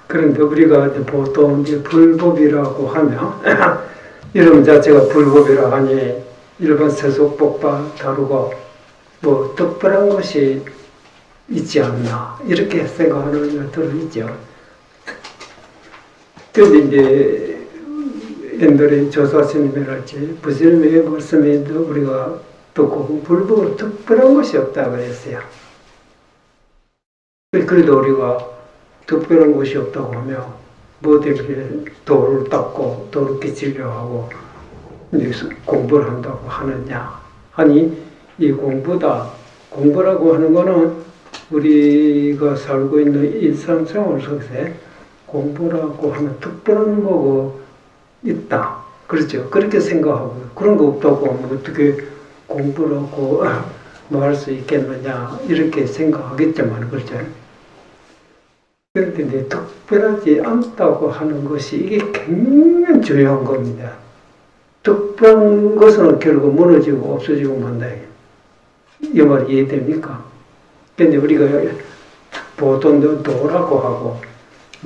그런데 우리가 보통 이제 불법이라고 하면 이름 자체가 불법이라 하니 일반 세속법과 다르고 뭐 특별한 것이 있지 않나 이렇게 생각하는 것들은 있죠. 그런데 이제 옛날에 조사스님이랄지 부처님의 말씀에도 우리가 듣고 불법으로 특별한 것이 없다고 그랬어요. 그래도 우리가 특별한 것이 없다고 하면 뭐 때문에 도를 닦고 도를 끼치려 하고 공부를 한다고 하느냐 하니 이 공부라고 하는 거는 우리가 살고 있는 일상생활 속에 공부라고 하는 특별한 뭐가 있다. 그렇죠. 그렇게 생각하고 그런 거 없다고 하면 어떻게 공부라고 말할 수 있겠느냐 이렇게 생각하겠지만 그렇죠. 그런데 이제 특별하지 않다고 하는 것이 이게 굉장히 중요한 겁니다. 특별한 것은 결국 무너지고 없어지고 만다. 이 말 이해됩니까? 근데 우리가 보통 도라고 하고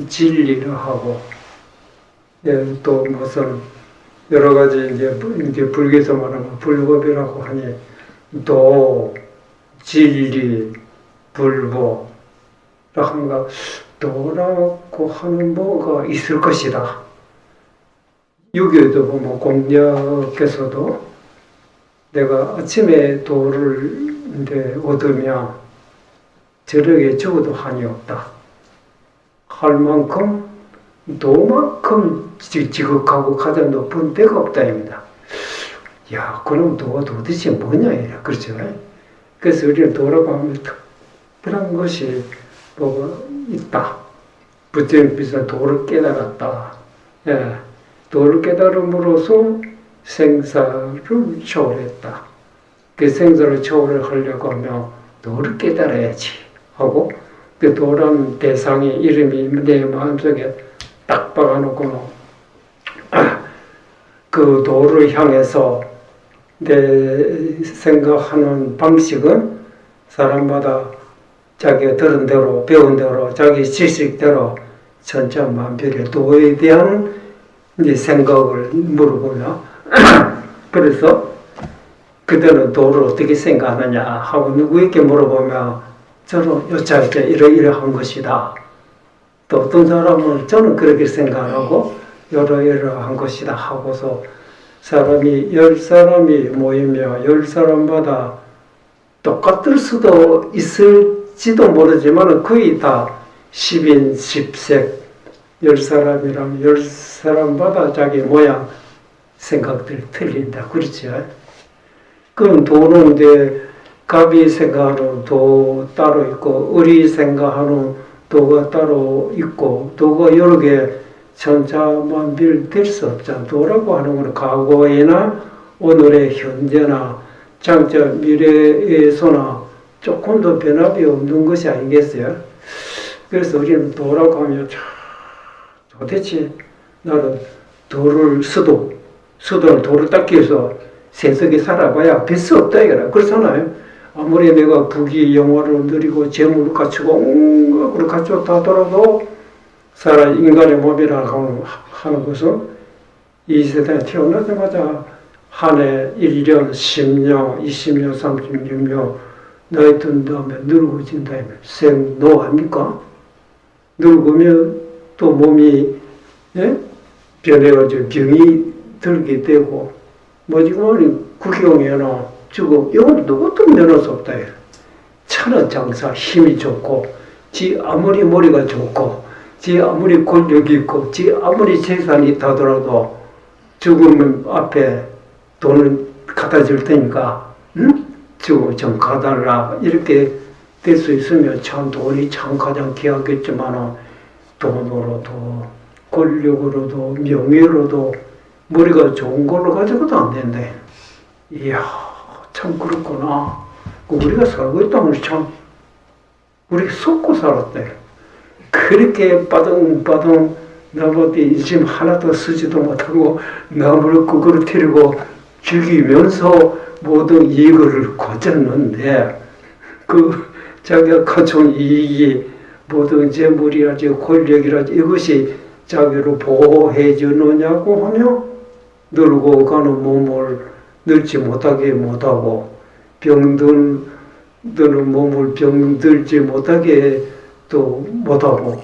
진리를 하고 또 무슨 여러 가지 이제 불교에서 말하면 불법이라고 하니 도, 진리, 불법 한가 도라고 하는 뭐가 있을 것이다. 유교에도 보면 공자께서도 내가 아침에 도를 이제 얻으면 저녁에 죽어도 한이 없다. 할 만큼 도만큼 지극하고 가장 높은 데가 없다입니다. 야, 그럼 도가 도대체 뭐냐 이래. 그렇죠? 그래서 우리는 도라고 하면 특별한 것이 뭐가 있다. 부처님께서 도를 깨달았다. 예, 도를 깨달음으로써 생사를 초월했다. 그 생사를 초월하려고 하면 도를 깨달아야지 하고 그 도라는 대상의 이름이 내 마음속에 딱 박아놓고는 그 도를 향해서 내 생각하는 방식은 사람마다 자기가 들은 대로 배운 대로 자기 지식대로 천차만별의 도에 대한 이제 생각을 물어보면 그래서 그때는 도를 어떻게 생각하느냐 하고 누구에게 물어보면 저는 여차하게 이러이러한 것이다. 또 어떤 사람은 저는 그렇게 생각하고 이러이러한 것이다 하고서 사람이 10사람이 모이며 10사람마다 똑같을 수도 있을지도 모르지만 거의 다 10인 10색 10사람이라면 10사람마다 자기 모양 생각들이 틀린다. 그렇죠? 그럼 도는 이제 갑이 생각하는 도 따로 있고 을이 생각하는 도가 따로 있고 도가 여러 개 천차만별 될 수 없잖아. 도라고 하는 건 과거에나 오늘의 현재나 장차 미래에서나 조금도 변함이 없는 것이 아니겠어요? 그래서 우리는 도라고 하면 도대체 나는 수도를 도를 닦기 위해서 세속에 살아봐야 별 수 없다 이거라. 그렇잖아요. 아무리 내가 부귀 영화를 누리고 재물을 갖추고 온갖을 갖추었다 하더라도 인간의 몸이라고 하는 것은 이 세상에 태어나자마자 한 해 1년, 10년, 20년, 36년 나이 든 다음에 늙어진 다음에 생노 아닙니까? 늙으면 또 몸이 변해가지고 병이 들게 되고 지금 구경이나 죽어 이건 누구도 면할 수 없다. 천하장사 힘이 좋고 지 아무리 머리가 좋고 지 아무리 권력이 있고 지 아무리 재산이 있다 하더라도 죽음 앞에 돈을 갖다 줄 테니까 죽음 좀 가달라 이렇게 될 수 있으면 참 돈이 참 가장 귀하겠지만 돈으로도 권력으로도 명예로도 머리가 좋은 걸로 가지고도 안 된다. 이야 참 그렇구나. 우리가 살고 있다면 참 우리 속고 살았다. 그렇게 빠둥빠둥 나무한테 인심 하나도 쓰지도 못하고 나무를 구부러뜨리고 죽이면서 모든 이익을 거쳤는데 그 자기가 가져온 이익이 모든 재물이라지 권력이라지 이것이 자기를 보호해 주느냐고 하며 늙고 가는 몸을 늙지 못하게 못하고 병드는 몸을 병들지 못하게 또 못하고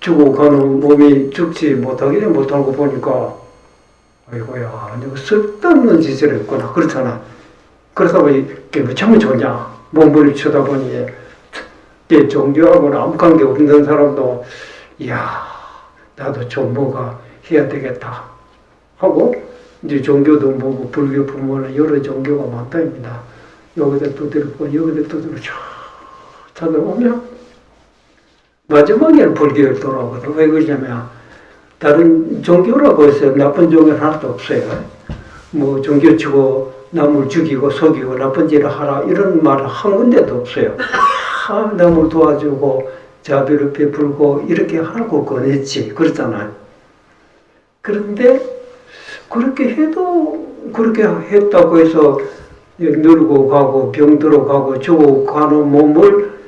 죽어가는 몸이 죽지 못하게 못하고 보니까 아이고야 내가 쓸데없는 짓을 했구나 그렇잖아. 그래서 이게 참 좋냐 몸을 쳐다보니 종교하고는 아무 관계 없는 사람도 이야 나도 좀 뭐가 해야 되겠다 하고 이제 종교도 뭐 불교뿐만 여러 종교가 많다입니다. 여기다 두드리고 여기다 두드리고 찾아오면 마지막에는 불교를 돌아오거든. 왜 그러냐면 다른 종교라고 해서 나쁜 종교는 하나도 없어요. 뭐 종교치고 남을 죽이고 속이고 나쁜 짓을 하라 이런 말 한 군데도 없어요. 남을 도와주고 자비를 베풀고 이렇게 하라고 권했지 그렇잖아요. 그런데 그렇게 해도 그렇게 했다고 해서 늙고 가고 병들어 가고 죽어가는 몸을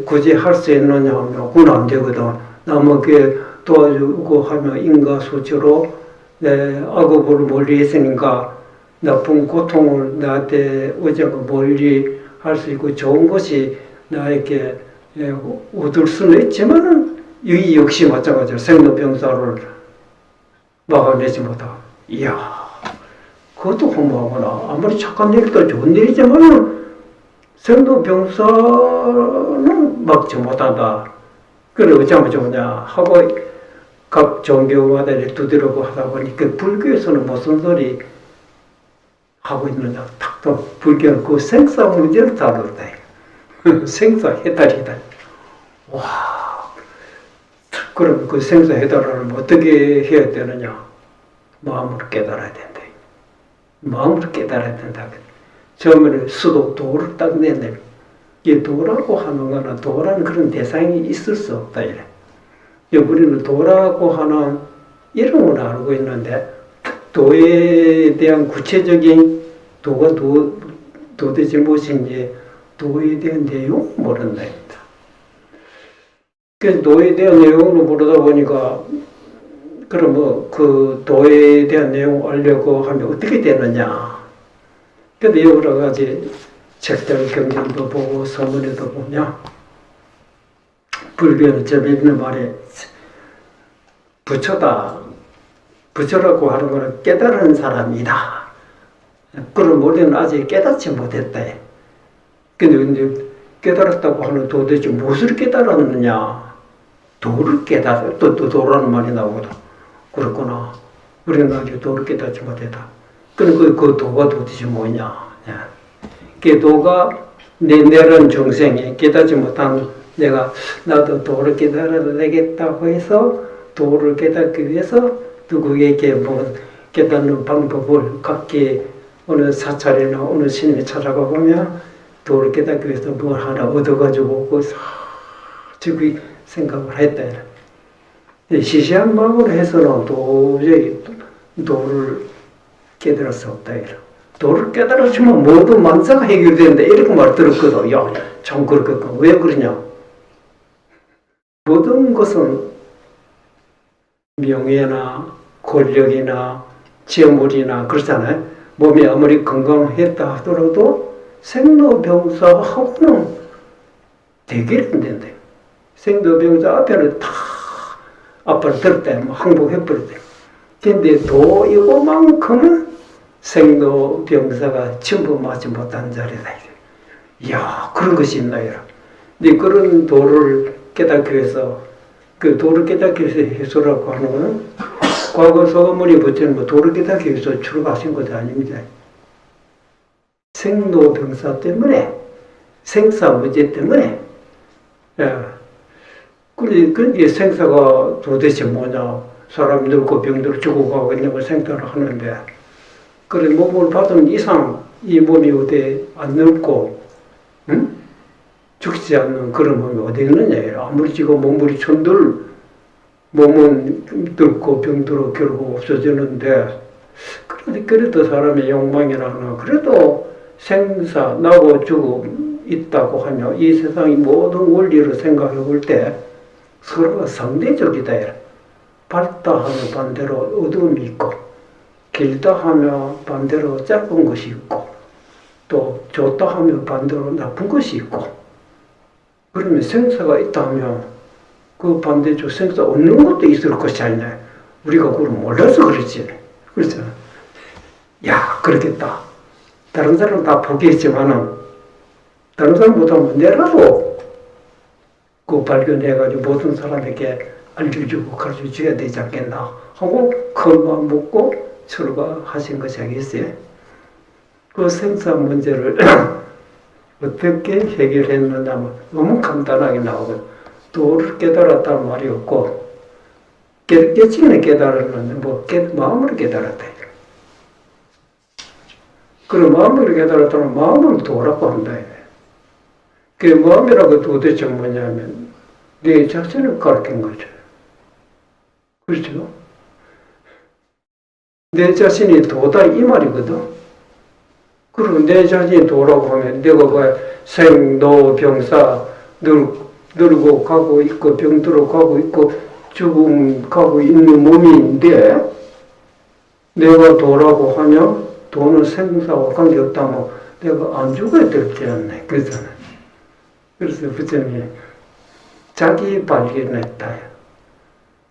굳이 할 수 있느냐 하면 그건 안 되거든. 남에게 도와주고 하면 인과수치로 악업을 멀리 했으니까 나쁜 고통을 나한테 어제가 멀리 할 수 있고 좋은 것이 나에게 얻을 수는 있지만은 이 역시 마찬가지로 생로병사를 막아내지 못하고 이야 그것도 허무하구나. 아무리 착한 일도 좋은 일이지만은 생로병사는 막지 못한다. 그래 어쩌면 좋냐 하고 각 종교마다 두드리고 하다 보니까 불교에서는 무슨 소리 하고 있느냐 탁도 불교는 그 생사 문제를 다뤘다. 생사 해탈이다. 와 그럼 그 생사 해탈을 어떻게 해야 되느냐 마음으로 깨달아야 된다. 마음으로 깨달아야 된다. 처음에는 수도 도를 딱 내네. 이 도라고 하는 거는 도라는 그런 대상이 있을 수 없다. 이래. 우리는 도라고 하는 이름은 알고 있는데 도에 대한 구체적인 도가 도대체 무엇인지 도에 대한 내용을 모른다. 그 도에 대한 내용을 모르다 보니까 그럼 그 도에 대한 내용을 알려고 하면 어떻게 되느냐. 근데 여러 가지 책들 경전도 보고 서문에도 보면 불교는 재미있는 말에 부처라고 하는 것은 깨달은 사람이다. 그럼 우리는 아직 깨닫지 못했다. 근데 이제 깨달았다고 하는 도대체 무엇을 깨달았느냐? 도를 깨달아. 또 도라는 말이 나오거든. 그렇구나. 우리는 아직 도를 깨닫지 못했다. 그럼 그 도가 도대체 뭐냐? 그 도가 내란 중생이 깨닫지 못한 내가 나도 도를 깨달아야 되겠다고 해서 도를 깨닫기 위해서 누구에게 뭐 깨닫는 방법을 각기 어느 사찰이나 어느 스님이 찾아가 보면 도를 깨닫기 위해서 뭘 하나 얻어가지고 그 저기 생각을 했다. 시시한 마음으로 해서는 도저히 도를 깨달을 수 없다. 도를 깨달았으면 모든 만사가 해결된다. 이렇게 말 들었거든. 야, 참 그렇겠군. 왜 그러냐? 모든 것은 명예나 권력이나 재물이나 그렇잖아요. 몸이 아무리 건강했다 하더라도 생로병사하고는 대결이 안 된다. 생로병사 앞에는 다 아빠를 들었다. 항복해버렸다. 근데 도 이거만큼은 생로병사가 전부 맞지 못한 자리다. 이야, 그런 것이 있나, 이라. 근데 그런 도를 깨닫기 위해서, 그 도를 깨닫기 위해서 해소라고 하는 것은 과거 서문이 붙이는 뭐 도를 깨닫기 위해서 출가하신 것이 아닙니다. 생로병사 때문에, 생사 문제 때문에, 그게 생사가 도대체 뭐냐. 사람이 늙고 병들어 죽어가고 있는 걸 생각을 하는데, 그래, 몸을 받은 이상 이 몸이 어디 안 늙고, 응? 죽지 않는 그런 몸이 어디 있느냐. 아무리 지금 몸무리 천들, 몸은 늙고 병들어 결국 없어지는데, 그래도 사람의 욕망이라나, 그래도 생사, 나고 죽고, 있다고 하며 이 세상의 모든 원리를 생각해 볼 때 서로가 상대적이다. 밝다 하면 반대로 어두움이 있고 길다 하면 반대로 짧은 것이 있고 또 좋다 하면 반대로 나쁜 것이 있고 그러면 생사가 있다 하면 그 반대쪽 생사 없는 것도 있을 것이 아니냐. 우리가 그걸 몰라서 그렇지. 그렇죠. 야, 그렇겠다. 다른 사람 다 포기했지만은 다른 사람보다 내라도 그 발견해가지고 모든 사람에게 알려주고 가르쳐줘야 되지 않겠나 하고 큰 마음 먹고 서로가 하신 것이 아니겠어요? 그 생사 문제를 어떻게 해결했느냐면 너무 간단하게 나오고 도를 깨달았다는 말이 없고 깨치기는 깨달았는데 마음으로 깨달았다. 그럼 마음으로 깨달았다는 마음을 도라고 한다. 그 마음이라고 도대체 뭐냐면 내 자신을 가르친 거죠. 그렇죠? 내 자신이 도다 이 말이거든. 그리고 내 자신이 도라고 하면 내가 뭐 생로병사 늙고 가고 있고 병들어 가고 있고 죽음 가고 있는 몸인데 내가 도라고 하면 도는 생사와 관계없다면 내가 안 죽어야 될지 않네. 그렇잖아요. 그래서 부처님이 자기 발견했다.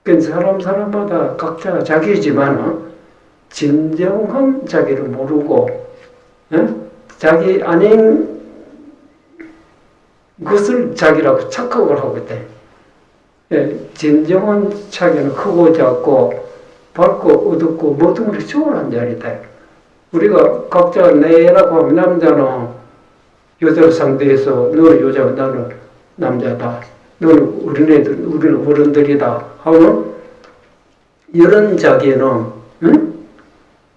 그러니까 사람마다 각자 자기지만 진정한 자기를 모르고 자기 아닌 것을 자기라고 착각을 하고 있다. 진정한 자기는 크고 작고 밝고 어둡고 모든 것이 초월한 자리다. 우리가 각자 내라고 하면 남자는 여자를 상대해서 너는 여자고 나는 남자다. 너는 우리는 어른들이다. 하면 이런 자기는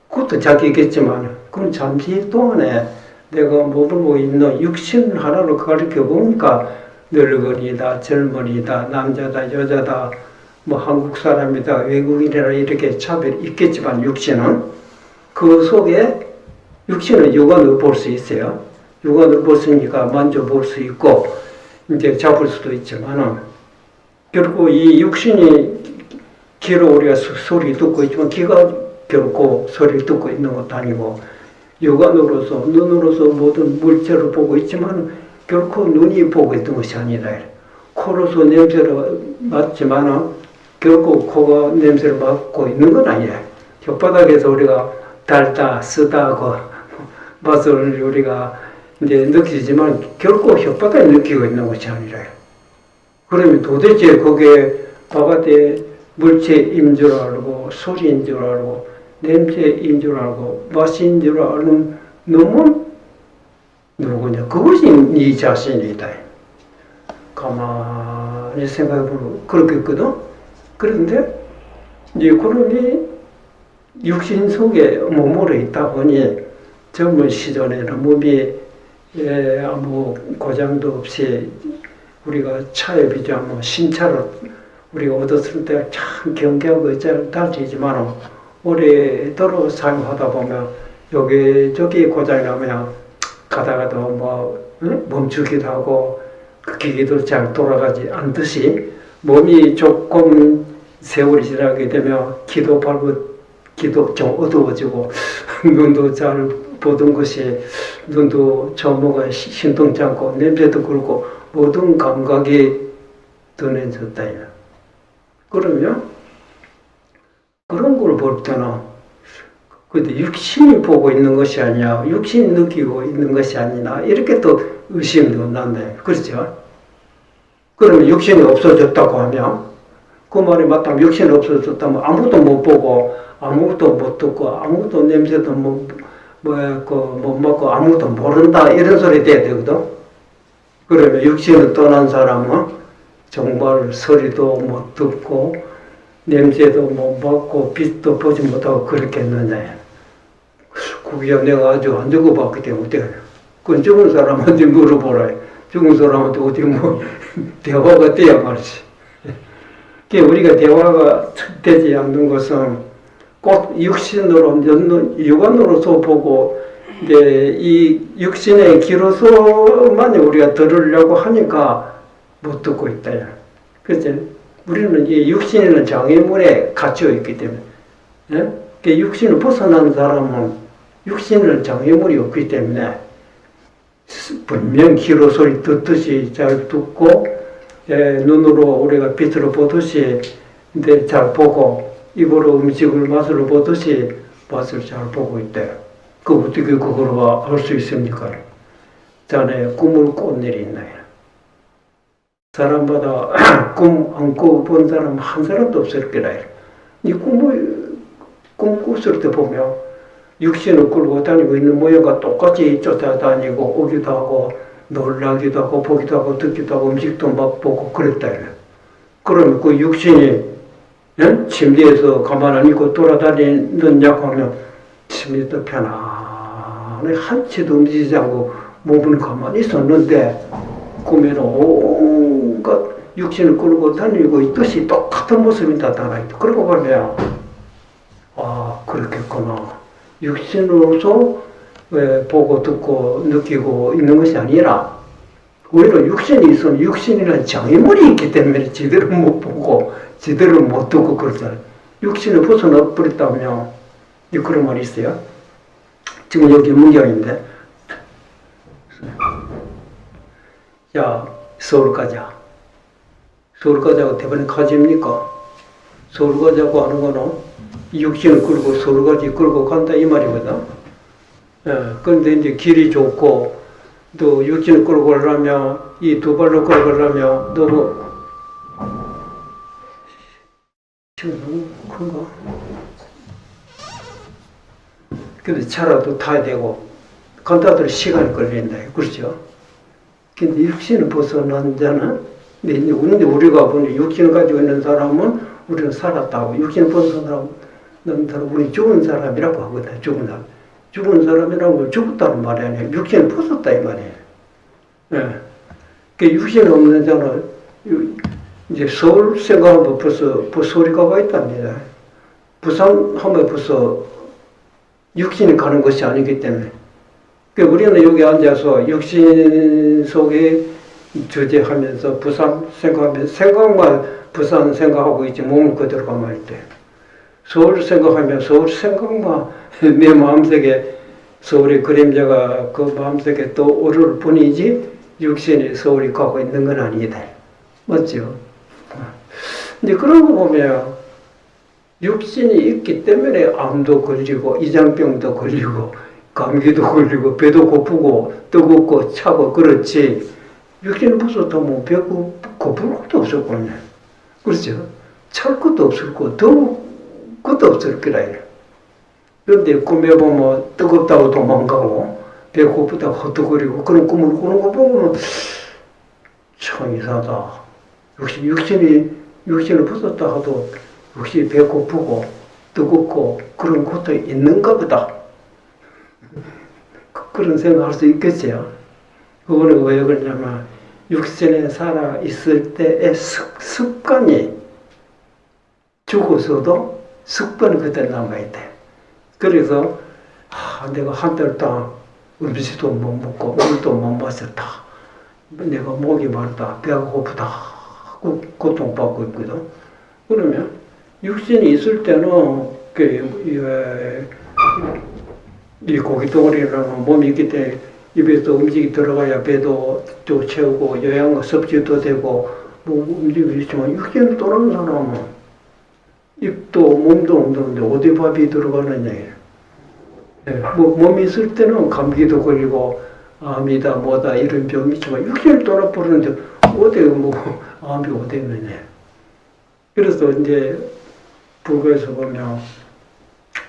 그것도 자기겠지만 그건 잠시 동안에 내가 머물고 있는 육신 하나로 가르쳐 보니까 늙은이다, 젊은이다, 남자다, 여자다, 뭐 한국 사람이다, 외국인이라 이렇게 차별이 있겠지만 육신은 그 속에 육신은 육안으로 볼 수 있어요. 육안으로 볼 수 있으니까 만져볼 수 있고 이제 잡을 수도 있지만은 결국 이 육신이 귀로 우리가 소리 듣고 있지만 귀가 결코 소리를 듣고 있는 것도 아니고 육안으로서 눈으로서 모든 물체를 보고 있지만 결코 눈이 보고 있던 것이 아니다. 코로서 냄새를 맡지만 결코 코가 냄새를 맡고 있는 건 아니야. 혓바닥에서 우리가 달다 쓰다 하고 맛을 우리가 이제 느끼지만 결코 혓바닥에 느끼고 있는 것이 아니라. 그러면 도대체 그게 바깥에 물체인 줄 알고 소리인 줄 알고 냄새인 줄 알고 맛인 줄 아는 놈은 누구냐? 그것이 네 자신이다. 가만히 생각해보면 그렇겠거든? 그런데 이제 그놈이 육신 속에 몸으로 있다 보니 젊은 시절에는 몸이 아무 고장도 없이 우리가 차에 비교하면 신차를 우리가 얻었을 때 참 경계하고 잘 달지지만 오래도록 사용하다 보면 여기저기 고장이 나면 가다가도 멈추기도 하고 그 기기도 잘 돌아가지 않듯이 몸이 조금 세월이 지나게 되면 기도 좀 어두워지고 눈도 잘 보던 것이 눈도 저모가 신통치 않고 냄새도 그렇고 모든 감각이 둔해졌다. 그러면 그런 걸 볼 때는 근데 육신이 보고 있는 것이 아니야. 육신이 느끼고 있는 것이 아니나 이렇게 또 의심도 난다. 그렇죠? 그러면 육신이 없어졌다고 하면 그 말이 맞다면 육신이 없어졌다면 아무것도 못 보고 아무것도 못 듣고 아무것도 냄새도 못 맡고 아무것도 모른다 이런 소리 돼야 되거든. 그러면 육신을 떠난 사람은 정말 소리도 못 듣고 냄새도 못 맡고 빛도 보지 못하고 그렇겠느냐. 그게 내가 아주 안 적어봤기 때문에 그건 죽은 사람한테 물어보라. 죽은 사람한테 어디 대화가 돼야 말이지. 우리가 대화가 되지 않는 것은 꼭 육신으로 육안으로서 보고 이제 이 육신의 기로서만 우리가 들으려고 하니까 못 듣고 있다. 그렇죠? 우리는 이 육신에는 장애물에 갇혀 있기 때문에, 예? 그 육신을 벗어난 사람은 육신은 장애물이 없기 때문에 분명 귀로 소리 듣듯이 잘 듣고, 눈으로 우리가 빛으로 보듯이 잘 보고, 입으로 음식을 맛으로 보듯이 맛을 잘 보고 있대요. 그 어떻게 그걸 할 수 있습니까? 자네 꿈을 꾼 일이 있나요? 사람마다 꿈 안 꿔본 사람 한 사람도 없을 거라. 이 꿈을 꿈 꿨을 때 보면 육신을 끌고 다니고 있는 모양과 똑같이 쫓아다니고 오기도 하고 놀라기도 하고 보기도 하고 듣기도 하고 음식도 맛보고 그랬다. 그러면 그 육신이 침대에서 가만 안 있고 돌아다니느냐 하면 침대도 편안해 한치도 움직이지 않고 몸은 가만히 있었는데 꿈에는 온갖 육신을 끌고 다니고 있듯이 똑같은 모습이 나타나 있다. 그러고 보면 아 그렇겠구나. 육신으로서 보고 듣고 느끼고 있는 것이 아니라 오히려 육신이 있으면 육신이라는 장애물이 있기 때문에 제대로 못 보고 제대로 못 듣고 그러잖아요. 육신을 벗어나 버렸다면 그런 말이 있어요. 지금 여기 문장인데 야 서울 가자. 서울 가자고 대번에 가집니까? 서울 가자고 하는 거는 육신을 끌고 서울까지 끌고 간다 이 말이거든. 그런데 이제 길이 좋고 또 육신을 끌고 가려면 이 두 발로 끌고 가려면 너무 지금 너무 큰가? 근데 차라도 타야 되고 간다들 시간이 걸린다. 그렇죠? 근데 육신을 벗어난 자는 근데 우리가 보니 육신을 가지고 있는 사람은 우리는 살았다고 육신을 벗어난 사람 우리 죽은 사람이라고 하거든. 죽은 사람. 죽은 사람이라는 걸 죽었다는 말이 아니에요. 육신을 벗었다 이 말이에요. 예. 그 육신 없는 자는 이제 서울 생각하면 벌써 서울이 가고 있답니다. 부산 하면 벌써 육신이 가는 것이 아니기 때문에. 그 우리는 여기 앉아서 육신 속에 주제하면서 부산 생각하면서 생각만 부산 생각하고 있지 몸은 그대로 가만히 있대. 서울 생각하면 서울 생각만 내 마음속에 서울의 그림자가 그 마음속에 또 오를 뿐이지 육신이 서울이 가고 있는 건 아니다. 맞죠? 근데 그런 거 보면 육신이 있기 때문에 암도 걸리고 이장병도 걸리고 감기도 걸리고 배도 고프고 뜨겁고 차고 그렇지 육신을 벗었다면 배고 고플 것도 없을 거냐. 그렇죠? 찰 것도 없을 거 더울 것도 없을 거라. 그런데 꿈에 보면 뜨겁다고 도망가고 배고프다고 헛떡거리고 그런 꿈을 꾸는 거 보면 참 이상하다. 역시 육신을 벗었다 하도 역시 배고프고 뜨겁고 그런 것도 있는가 보다. 그런 생각할 수 있겠지요. 그거는 왜 그러냐면 육신에 살아 있을 때의 습관이 죽어서도 습관이 그때 남아있대. 그래서 내가 한 달 동안 음식도 못 먹고 물도 못 마셨다. 내가 목이 마르다. 배가 고프다. 고통받고 있거든. 그러면 육신이 있을 때는 이 고기덩어리라는 몸이 있기 때문에 입에서 음식이 들어가야 배도 또 채우고 영양과 섭취도 되고 뭐 움직임이 있지만 육신을 떠나는 사람은 입도 몸도 없는데 어디 밥이 들어가느냐. 뭐 몸이 있을 때는 감기도 걸리고 암이다 뭐다 이런 병이 있지만 육신을 떠나버리는데 어디 뭐 암이 어디 있느냐. 그래서 이제 불교에서 보면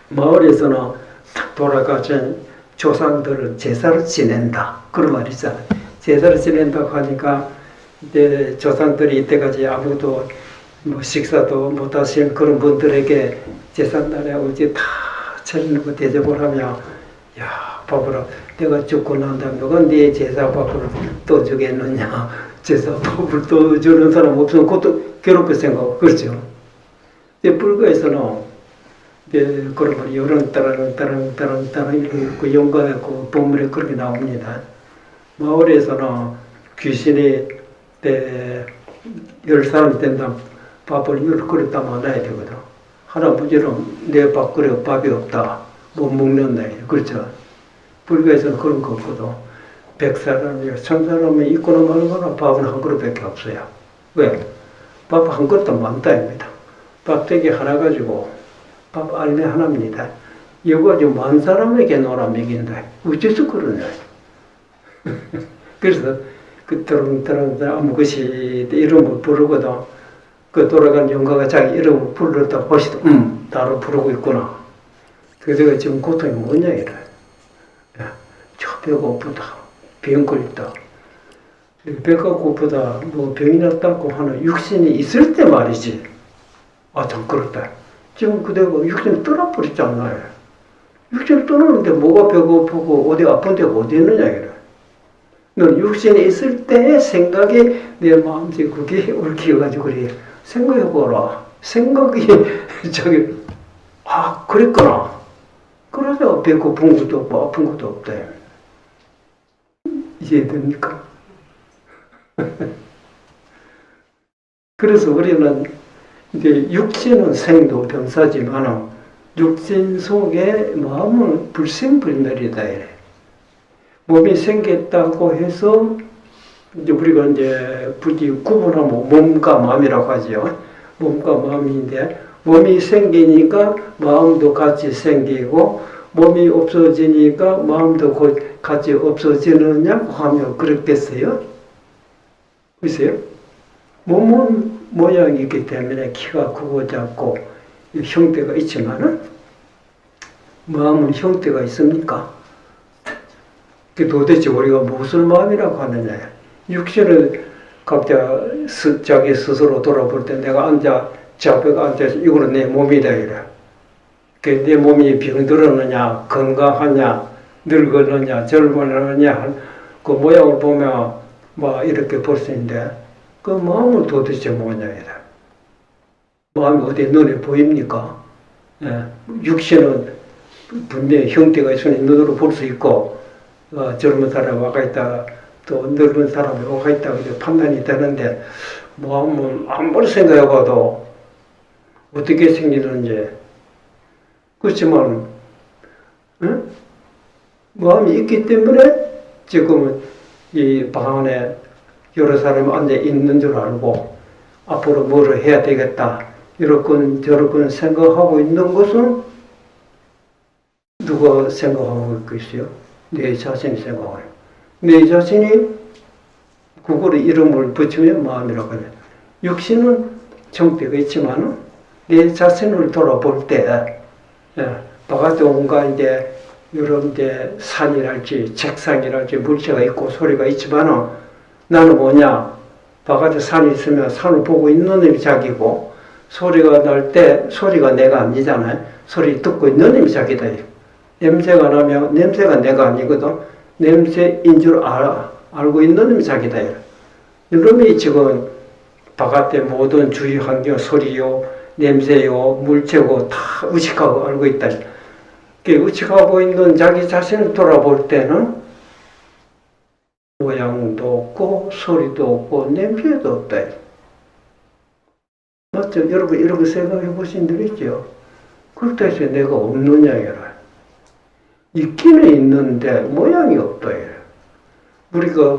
마을에서는 돌아가신 조상들은 제사를 지낸다. 그런 말이 있잖아요. 제사를 지낸다고 하니까 이제 조상들이 이때까지 아무도 뭐 식사도 못 하신 그런 분들에게 제삿날에 어제 다 차리는 대접을 하면 야 바보라 내가 죽고 난 다음에 너가 네 제사 밥을 또 주겠느냐. 제사 밥을 또 주는 사람 없으면 그것도 괴롭게 생각하고 그렇죠. 불교에서는 그러면 여름 따랑 이렇게 연관했고 본문에 그렇게 나옵니다. 마을에서는 귀신이 10사람이 된다면 밥을 10그릇 다 많아야 되거든. 할아버지는 내 밥그릇 밥이 없다. 못 먹는다. 그렇죠. 불교에서는 그런 거 없거든. 100사람이야. 1000사람이 있거나 말거나 밥은 한 그릇밖에 없어요. 왜? 밥 한 그릇도 많다입니다. 밥대기 하나 가지고 밥 알레 하나입니다. 이거 가지고 만 사람에게 놀아 먹인다. 어째서 그러냐. 그래서 그 떠렁떠렁 아무것이 이름을 부르거든. 그 돌아간 영가가 자기 이름을 불렀다 보시도 나를 부르고 있구나. 그래서 지금 고통이 뭐냐 이래. 저 배가 고프다. 병 걸렸다. 배가 고프다. 뭐 병이 났다고 하는 육신이 있을 때 말이지. 아, 참 그렇다. 지금 그대가 육신이 떠나버렸잖아요. 육신을 떠나는데 뭐가 배고프고 어디 아픈 데가 어디 있느냐 이래. 넌 육신에 있을 때 생각이 내 마음속에 그게 얽혀가지고 그래. 생각해보라. 생각이 그랬구나. 그래서 배고픈 것도 없고 아픈 것도 없다. 이해됩니까? 그래서 우리는 이제 육신은 생도 병사지만 육신 속에 마음은 불생불멸이다 이래. 몸이 생겼다고 해서 이제 우리가 이제 굳이 구분하면 몸과 마음이라고 하죠. 몸과 마음인데 몸이 생기니까 마음도 같이 생기고 몸이 없어지니까 마음도 같이 없어지느냐고 하면 그렇겠어요? 글쎄요. 몸은 모양이 있기 때문에 키가 크고 작고 형태가 있지만은 마음은 형태가 있습니까? 도대체 우리가 무엇을 마음이라고 하느냐. 육신을 각자 자기 스스로 돌아볼 때 내가 좌표가 앉아서 이거는 내 몸이다 이래. 내 몸이 병들었느냐, 건강하냐, 늙었느냐, 젊었느냐 그 모양을 보면 뭐 이렇게 볼 수 있는데 그 마음은 도대체 뭐냐 이래. 마음이 어디 눈에 보입니까? 육신은 분명히 형태가 있으니 눈으로 볼 수 있고 젊은 사람이 와가 있다, 또 늙은 사람이 와가 있다 판단이 되는데 마음은 아무리 생각해봐도 어떻게 생기는지. 그렇지만 마음이 있기 때문에 지금은 이 방 안에 여러 사람이 앉아 있는 줄 알고 앞으로 뭐를 해야 되겠다 이렇건 저렇건 생각하고 있는 것은 누가 생각하고 있겠어요? 내 자신이 생각해요. 내 자신이 그거를 이름을 붙이면 마음이라고 해요. 육신은 정체가 있지만 내 자신을 돌아볼 때 바깥에 온가 이제 여러 이제 산이랄지 책상이랄지 물체가 있고 소리가 있지만 나는 뭐냐? 바깥에 산이 있으면 산을 보고 있는 놈이 자기고 소리가 날 때 소리가 내가 아니잖아요. 소리 듣고 있는 놈이 자기다. 냄새가 나면 냄새가 내가 아니거든. 냄새인 줄 알고 있는 놈이 자기다. 이놈이 지금 바깥에 모든 주위 환경 소리요, 냄새요, 물체고 다 의식하고 알고 있다. 의식하고 있는 자기 자신을 돌아볼 때는 모양도 없고 소리도 없고 냄새도 없다. 맞죠? 여러분 이렇게 생각해 보신 적 있죠? 그렇다 해서 내가 없느냐 이라. 있기는 있는데 모양이 없다 이라. 우리가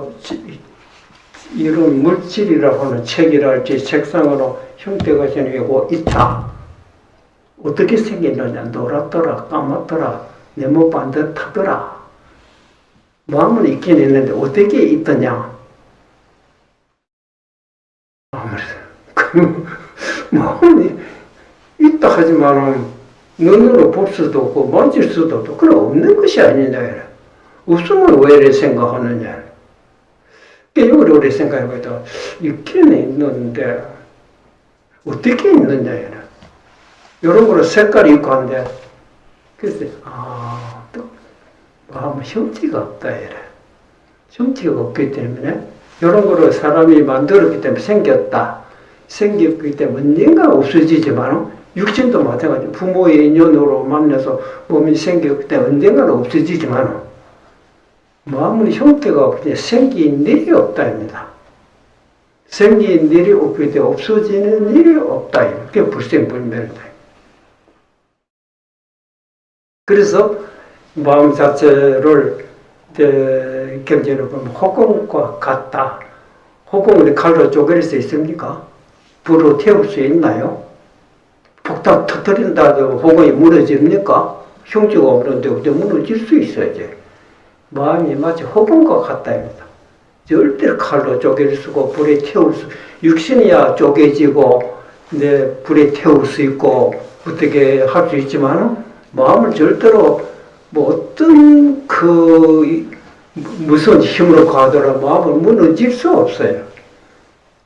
이런 물질이라고 하는 책이랄지 책상으로 형태가 생기고 있다. 어떻게 생겼느냐? 노랗더라, 까맣더라, 네모 반듯하더라. 마음은 있긴 있는데 어떻게 있더냐? 아무래도 마음이 있다 하지만 눈으로 볼 수도 없고 만질 수도 없고 그건 없는 것이 아니냐. 없으면 왜 이래 생각하느냐. 이걸 오래 생각해보다 있긴 있는데 어떻게 있느냐. 이런 거는 색깔이 있고 한데 그래서 또 마음 형체가 없다 이래. 형체가 없기 때문에 이런 거를 사람이 만들었기 때문에 생겼다. 생겼기 때문에 언젠가 없어지지만 육신도 마찬가지. 부모의 인연으로 만나서 몸이 생겼을 때 언젠가는 없어지지만 마음의 형태가 그냥 생긴 일이 없다입니다. 생긴 일이 없기 때문에 없어지는 일이 없다. 그게 불생불멸이다. 그래서 마음 자체를 경제로 보면 호공과 같다. 호공을 칼로 쪼갤 수 있습니까? 불로 태울 수 있나요? 폭탄 터뜨린다고 호공이 무너집니까? 형체가 없는데 어떻게 무너질 수 있어야지. 마음이 마치 호공과 같다입니다. 절대로 칼로 쪼갤 수고 불에 태울 수, 육신이야 쪼개지고 불에 태울 수 있고 어떻게 할 수 있지만 마음을 절대로 뭐 어떤 무슨 힘으로 가더라 마음을 무너질 수 없어요.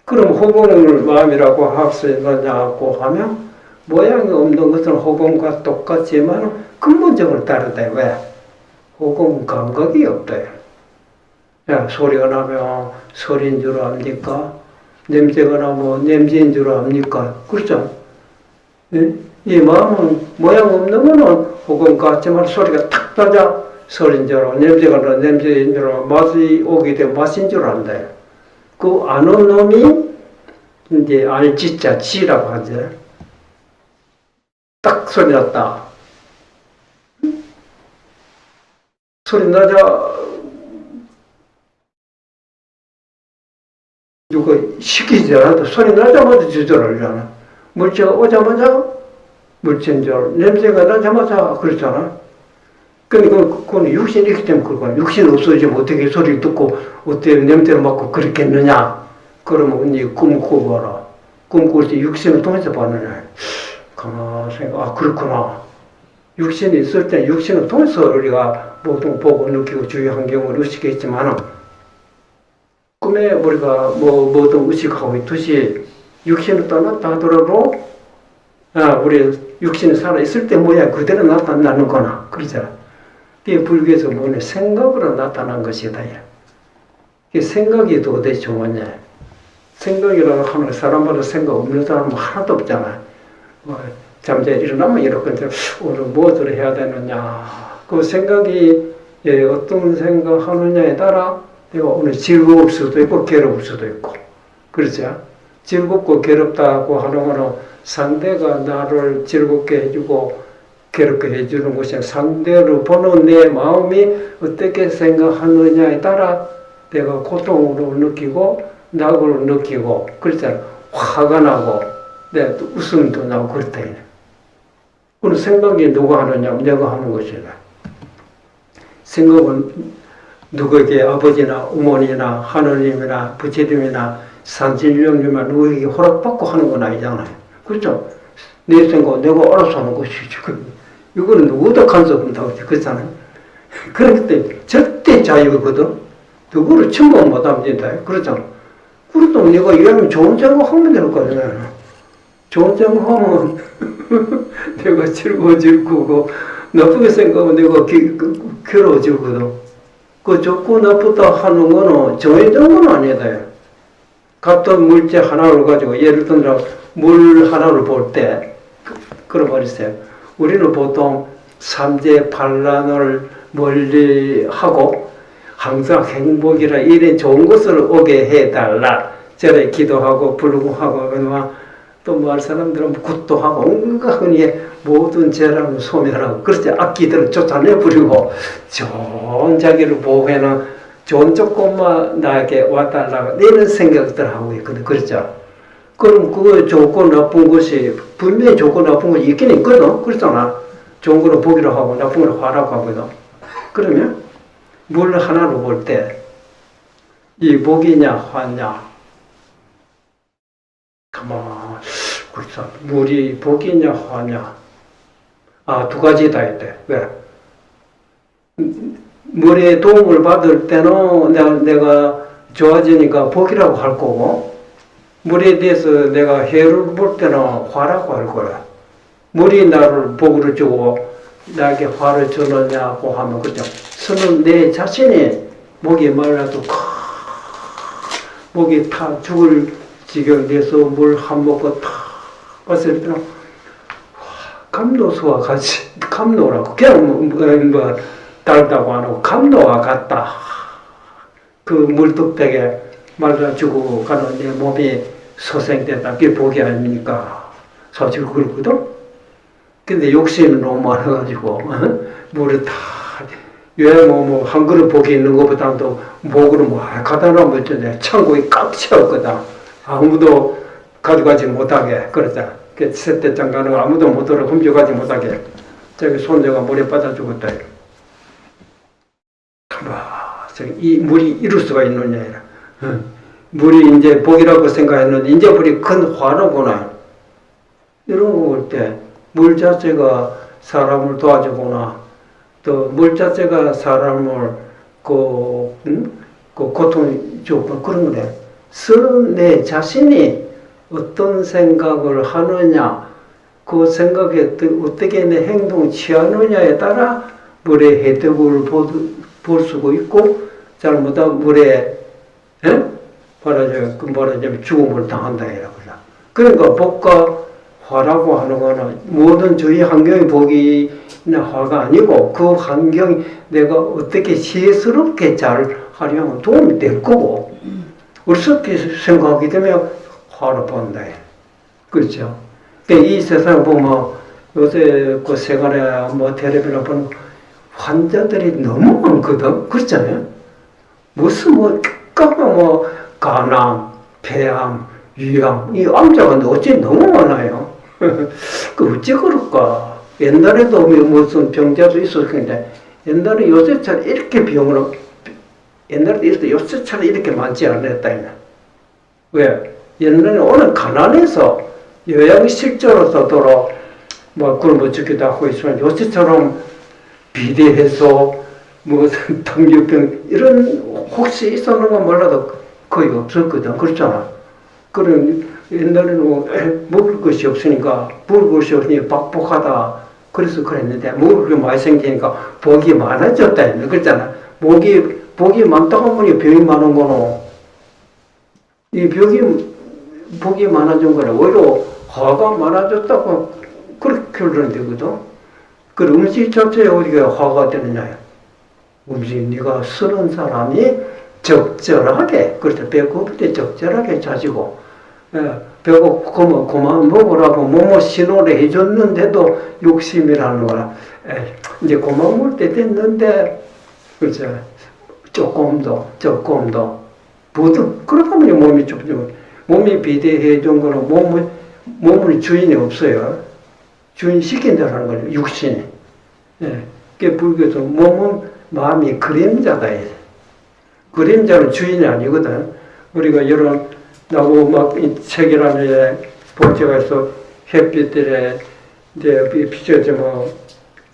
그럼 호공을 마음이라고 할 수 있느냐고 하면 모양이 없는 것은 호공과 똑같지만 근본적으로 다르다. 왜? 호공은 감각이 없다요. 야, 소리가 나면 소리인 줄 압니까? 냄새가 나면 냄새인 줄 압니까? 그렇죠? 예? 이 마음은 모양 없는 거는 호공 같지만 소리가 탁 나자 소리인 줄 알고 냄새가 나 냄새인 줄 알고 맛이 오게 되면 맛인 줄 안다요. 그 아는 놈이 이제 알지자 지라고 하죠. 딱 소리 났다. 소리 나자 누가 시키지 않아도 소리 나자마자 주저하잖아. 물체가 오자마자 물체인 줄 알고 냄새가 나자마자 그렇잖아. 그러니까 그건 육신이 있기 때문에 그렇고 육신 없어지면 어떻게 소리를 듣고 어떻게 냄새를 맡고 그렇겠느냐. 그러면 언니 꿈을 꿔봐라. 꿈 꿀 때 육신을 통해서 봤느냐. 가만 생각, 그렇구나. 육신이 있을 때 육신을 통해서 우리가 모든 보고 느끼고 주위 환경을 의식했지만 꿈에 우리가 뭐든 의식하고 있듯이 육신을 떠났다 하더라도 우리 육신이 살아있을 때 모양 그대로 나타나는 거나 그러잖아. 이게 불교에서 뭐냐 생각으로 나타난 것이다. 이게 생각이 도대체 뭐냐. 생각이라고 하는 사람마다 생각 없는 사람은 하나도 없잖아. 잠자리 일어나면 이렇게 오늘 무엇을 해야 되느냐. 그 생각이 어떤 생각하느냐에 따라 내가 오늘 즐거울 수도 있고 괴로울 수도 있고 그렇죠? 즐겁고 괴롭다고 하는 거는 상대가 나를 즐겁게 해주고 괴롭게 해주는 것이 상대로 보는 내 마음이 어떻게 생각하느냐에 따라 내가 고통으로 느끼고 낙으로 느끼고 그렇잖아. 화가 나고 내가 또 웃음도 나고 그렇다. 그런 생각이 누가 하느냐 내가 하는 것이다. 생각은 누구에게 아버지나 어머니나 하느님이나 부처님이나 산신령님이나 누구에게 허락받고 하는 건 아니잖아요. 그렇죠? 내 생각 내가 알아서 하는 것이지. 이거는 누구도 간섭 한다고 그렇잖아요. 그렇기 때문에 절대 자유거든. 누구를 침범 못하면 된다. 그렇잖아. 그렇다면 내가 이러면 좋은 생각하면 될 거잖아요. 좋은 생각하면 내가 즐거워질 거고 나쁘게 생각하면 내가 괴로워질 거거든. 그 좋고 나쁘다 하는 거는 정해진 건 아니다. 같은 물체 하나를 가지고 예를 들어 물 하나를 볼 때 그런 말 있어요. 우리는 보통 삼재 반란을 멀리 하고 항상 행복이라 이래 좋은 것을 오게 해달라. 저래 기도하고 부르고 하고 또 뭐 할 사람들은 굿도 하고 온갖 흔히 모든 죄를 소멸하고 그렇지 악기들을 쫓아내버리고 좋은 자기를 보호해는 좋은 조건만 나에게 와달라고 이런 생각들 하고 있거든. 그렇죠? 그럼 그거 좋고 나쁜 것이 분명히 좋고 나쁜 것이 있긴 있거든. 그렇잖아. 좋은 거는 보기로 하고 나쁜 거는 화라고 하거든. 그러면 물 하나로 볼 때 이 복이냐 화냐 가만 그렇죠. 물이 복이냐 화냐 두 가지다 이때. 왜? 물의 도움을 받을 때는 내가 좋아지니까 복이라고 할 거고 물에 대해서 내가 해를 볼 때는 화라고 할 거야. 물이 나를 복을 주고 나에게 화를 주느냐고 하면 그죠. 저는 내 자신이 목이 말라도 목이 타 죽을 지경 돼서 물 한 모금 탁 왔을 때는 감노수와 같이, 감노라고, 그냥 달다고 안 하고, 감노와 같다. 그 물뚝배기에 말라주고 가는 내 몸이 소생된다. 그게 복이 아닙니까? 사실 그렇거든? 근데 욕심이 너무 많아가지고, 물을 다, 한 그릇 복이 있는 것보다도 목으로 막 갖다 놓으면 어쩌네. 창고에 꽉 채웠거든. 아무도 가져가지 못하게. 그러자. 그 세대장 가는 거 아무도 못 들어 훔쳐가지 못하게. 저기 손자가 물에 빠져 죽었다. 이 물이 이룰 수가 있느냐. 물이 이제 복이라고 생각했는데, 이제 물이 큰 화로구나. 이런 거 볼 때, 물 자체가 사람을 도와주거나, 또 물 자체가 사람을 고통 주고 그런 거래. 서로 내 자신이 어떤 생각을 하느냐, 그 생각에 어떻게 내 행동을 취하느냐에 따라 물의 혜택을 볼 수가 있고, 잘못하면 물에, 말하자면 죽음을 당한다, 이라고. 그러니까 복과 화라고 하는 거는 모든 주위 환경의 복이나 화가 아니고 그 환경이 내가 어떻게 지혜스럽게 잘 하려면 도움이 될 거고, 어떻게 생각하게 되면 화를 본다. 그렇죠? 이 세상 보면 요새 그 생활에 텔레비전 보면 환자들이 너무 많거든. 그렇잖아요? 무슨 간암, 폐암, 위암, 이 암자가 어째 너무 많아요. 그 어째 그럴까? 옛날에도 무슨 병자도 있었는데, 옛날에 요새처럼 이렇게 옛날에도 있었는데 요새처럼 이렇게 많지 않았다. 왜? 옛날에 오늘 가난해서 요양실조로서도록 그런 거 죽기도 하고 있지만, 요새처럼 비대해서 당뇨병 이런 혹시 있었는 건 몰라도 거의 없었거든. 그렇잖아. 그런 옛날에는 먹을 것이 없으니까 박복하다. 그래서 그랬는데 먹을 게 많이 생기니까 복이 많아졌다. 그랬잖아. 복이 많다고 하면 병이 많은 거노. 이 복이 많아진 거라. 오히려 화가 많아졌다고 그렇게 표현을 되거든. 그 음식 자체에 우리가 화가 되느냐. 음식 네가 쓰는 사람이 적절하게, 그렇죠. 배고플 때 적절하게 자지고, 배고프면 그만 먹으라고 뭐뭐 신호를 해줬는데도 욕심이라는 거라. 이제 그만 먹을 때 됐는데, 그렇죠. 조금 더, 그러다 보니 몸이 비대해 준 거는 몸의 주인이 없어요. 주인 시킨다는 거죠, 육신이. 그 불교에서 몸은 마음이 그림자다. 그림자는 주인이 아니거든. 우리가 나고 책이라는 본체가 있어 햇빛들에 이제 비춰지면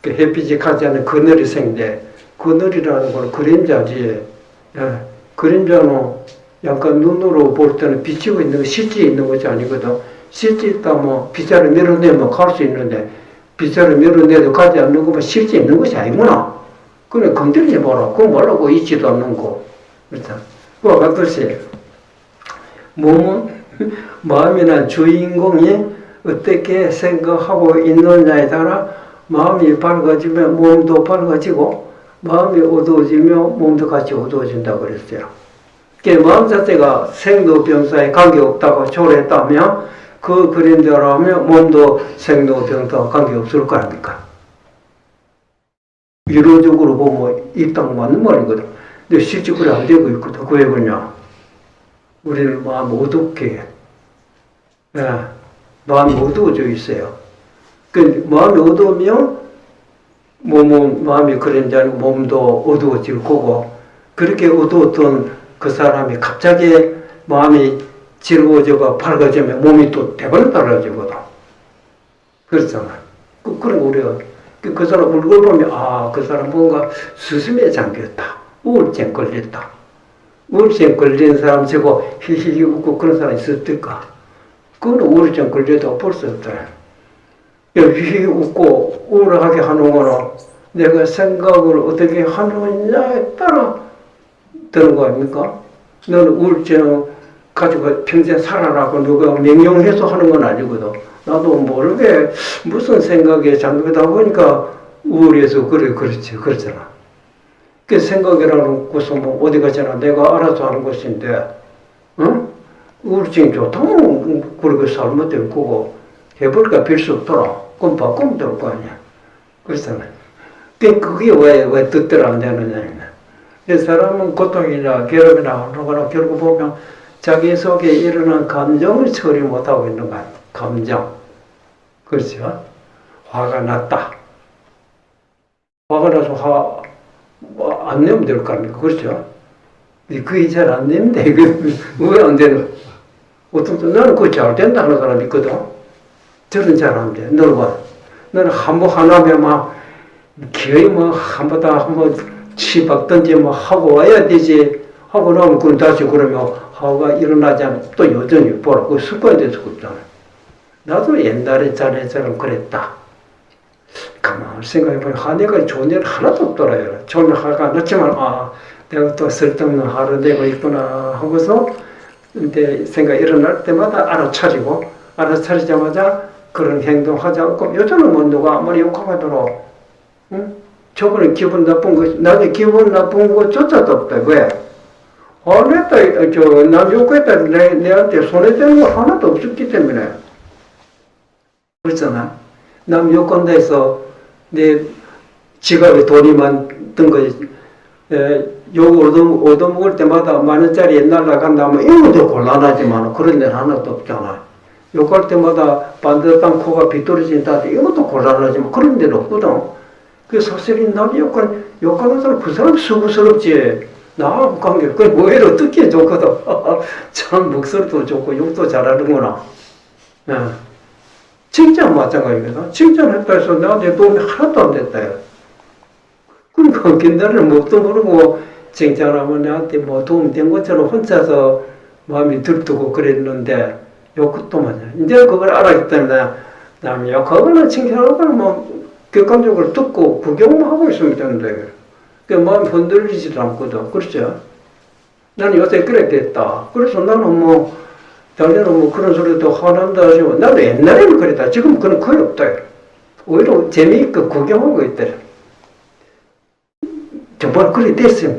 햇빛이 가지 않는 그늘이 생데, 그늘이라는 건 그림자지. 그림자는 약간 눈으로 볼 때는 비치고 있는 거, 실제 있는 것이 아니거든. 실제 있다면 빗자루 밀어내면 갈 수 있는데, 빗자루 밀어내도 가지 않는 것만 실제 있는 것이 아니구나. 그래, 건드리지 마라. 그거 말라고 있지도 않는 거. 그렇죠. 그와 같듯이, 몸은, 마음이나 주인공이 어떻게 생각하고 있느냐에 따라 마음이 밝아지면 몸도 밝아지고, 마음이 어두워지면 몸도 같이 어두워진다고 그랬어요. 마음 자체가 생로병사에 관계없다고 초래했다면, 그 그림대로 하면 몸도 생로병사와 관계없을 거 아닙니까? 이론적으로 보면 입당 맞는 말이거든. 근데 실제 그래 안 되고 있거든. 왜 그러냐? 우리는 마음이 어둡게, 마음이 어두워져 있어요. 마음이 어두우면 마음이 그림자는 몸도 어두워질 거고, 그렇게 어두웠던 그 사람이 갑자기 마음이 즐거워지고 밝아지면 몸이 또 대번에 밝아지거든. 그렇잖아. 그런 우리가 그 사람 얼굴 보면 그 사람 뭔가 수심에 잠겼다. 우울증 걸렸다. 우울증 걸린 사람 치고 히히히 웃고 그런 사람이 있었을까? 그건 우울증 걸려도 볼 수 없다. 히히 웃고 우울하게 하는 거는 내가 생각을 어떻게 하느냐에 따라 되는 거 아닙니까? 너는 우울증 가지고 평생 살아라고 누가 명령해서 하는 건 아니거든. 나도 모르게 무슨 생각에 잠기다 보니까 우울해서 그렇지, 그렇잖아. 그 생각이라는 것은 뭐 어디 가잖아. 내가 알아서 하는 것인데, 응? 우울증이 좋다면 그렇게 살면 될 거고, 해볼까 빌 수 없더라. 그럼 바꾸면 될 거 아니야. 그렇잖아. 그게 왜 뜻대로 안 되느냐. 사람은 고통이나 괴롭이나 하는 거나 결국 보면 자기 속에 일어난 감정을 처리 못하고 있는 거 아니야. 감정. 그렇죠? 화가 났다. 화가 나서 안 내면 될 거 아닙니까? 그렇죠? 그게 잘 안 되는데, 왜 안 되는? 어떤, 나는 그거 잘 된다는 사람이 있거든? 저는 잘 안 돼. 너는 봐. 너는 한번 하나면 막, 기어이 뭐, 한번 치박든지 뭐 하고 와야 되지. 하고 나면 그건 다시 그러면 화가 일어나지 않으면 또 여전히 보라. 그 습관이 돼서 그렇잖아. 나도 옛날에 자네처럼 그랬다. 가만히 생각해보면 내가 좋은 일 하나도 없더라요. 처음에 화가 났지만 내가 또 쓸데없는 화를 내고 있구나 하고서 근데 생각이 일어날 때마다 알아차리자마자 그런 행동하지 않고 요즘은 뭐 누가 아무리 욕하더라도 응? 저번에 기분 나쁜 거 나중에 기분 나쁜 거조차도 없다. 왜? 남 욕했다 내한테 손해되는 거 하나도 없었기 때문에 그렇잖아. 남 욕한다 해서 내 지갑에 돈이 많던 거 욕 얻어먹을 때마다 만원짜리 옛날 나간다면 이것도 곤란하지만 그런 데는 하나도 없잖아. 욕할 때마다 반듯한 코가 비뚤어진다 이것도 곤란하지만 그런 데는 없거든. 그 사실은 남 욕하는 사람 그 사람 수고스럽지. 나하고 관계 그게 뭐예요? 어떻게 좋거든. 참 목소리도 좋고 욕도 잘하는구나. 칭찬 마찬가지거든. 칭찬했다 해서 나한테 도움이 하나도 안 됐다. 그러니까 옛날에는 뭣도 모르고 칭찬하면 나한테 뭐 도움이 된 것처럼 혼자서 마음이 들뜨고 그랬는데 욕도 맞아. 이제 그걸 알았기 때문에 남 욕하거나 칭찬하거나 뭐 객관적으로 듣고 구경만 하고 있으면 되는데 그 마음이 흔들리지도 않거든. 그렇죠? 나는 요새 그래 됐다. 그래서 나는 뭐 당연히 뭐 그런 소리도 화난다 하지만 나도 옛날에는 그랬다. 지금 그건 거의 없다. 오히려 재미있게 구경하고 있더라. 정말 그래 됐어요.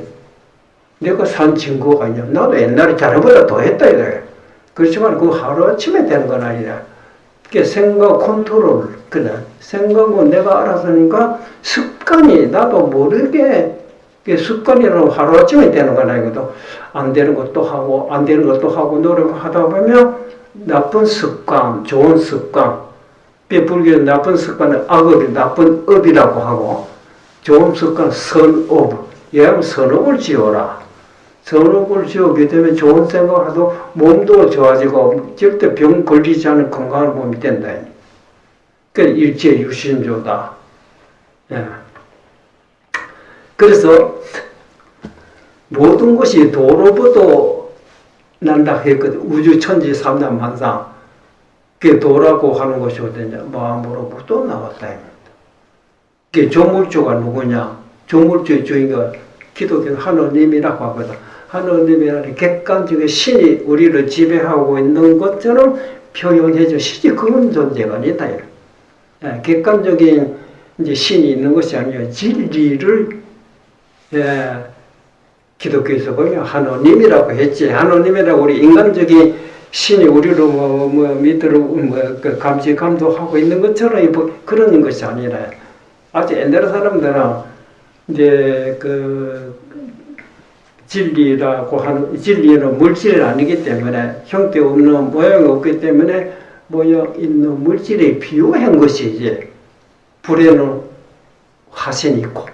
내가 산 증거가 아니야. 나도 옛날에 자네보다 더 했다 이래. 그렇지만 그거 하루아침에 되는 건 아니라 그게 생각 컨트롤 그래. 생각은 내가 알아서 하니까 습관이 나도 모르게 습관이라고 하루아침에 되는 건 아니거든. 안 되는 것도 하고 안 되는 것도 하고 노력하다 보면 나쁜 습관, 좋은 습관 불교는 나쁜 습관은 악업이 나쁜 업이라고 하고 좋은 습관 선업 얘는 선업을 지어라. 선업을 지우게 되면 좋은 생각을 해도 몸도 좋아지고 절대 병 걸리지 않은 건강한 몸이 된다. 그러니까 일제유신조다. 예. 그래서 모든 것이 도로부터 난다 했거든. 우주 천지 삼단 만상. 그게 도라고 하는 것이 어디냐? 마음으로부터 나왔다. 그게 조물주가 누구냐? 조물주의 주인공 기독교 하느님이라고 하거든. 하느님이라는 객관적인 신이 우리를 지배하고 있는 것처럼 표현해줘. 실제 그런 존재가 아니다. 예, 객관적인 이제 신이 있는 것이 아니라 진리를 기독교에서 보면 하느님이라고 했지. 하느님이라고 우리 인간적인 신이 우리로 밑으로 그 감시 감독하고 있는 것처럼 그런 것이 아니라 아주 옛날 사람들은 이제 그 진리라고 하는 진리는 물질이 아니기 때문에 형태 없는 모양이 없기 때문에 모양 있는 물질에 비유한 것이지. 불에는 화신이 있고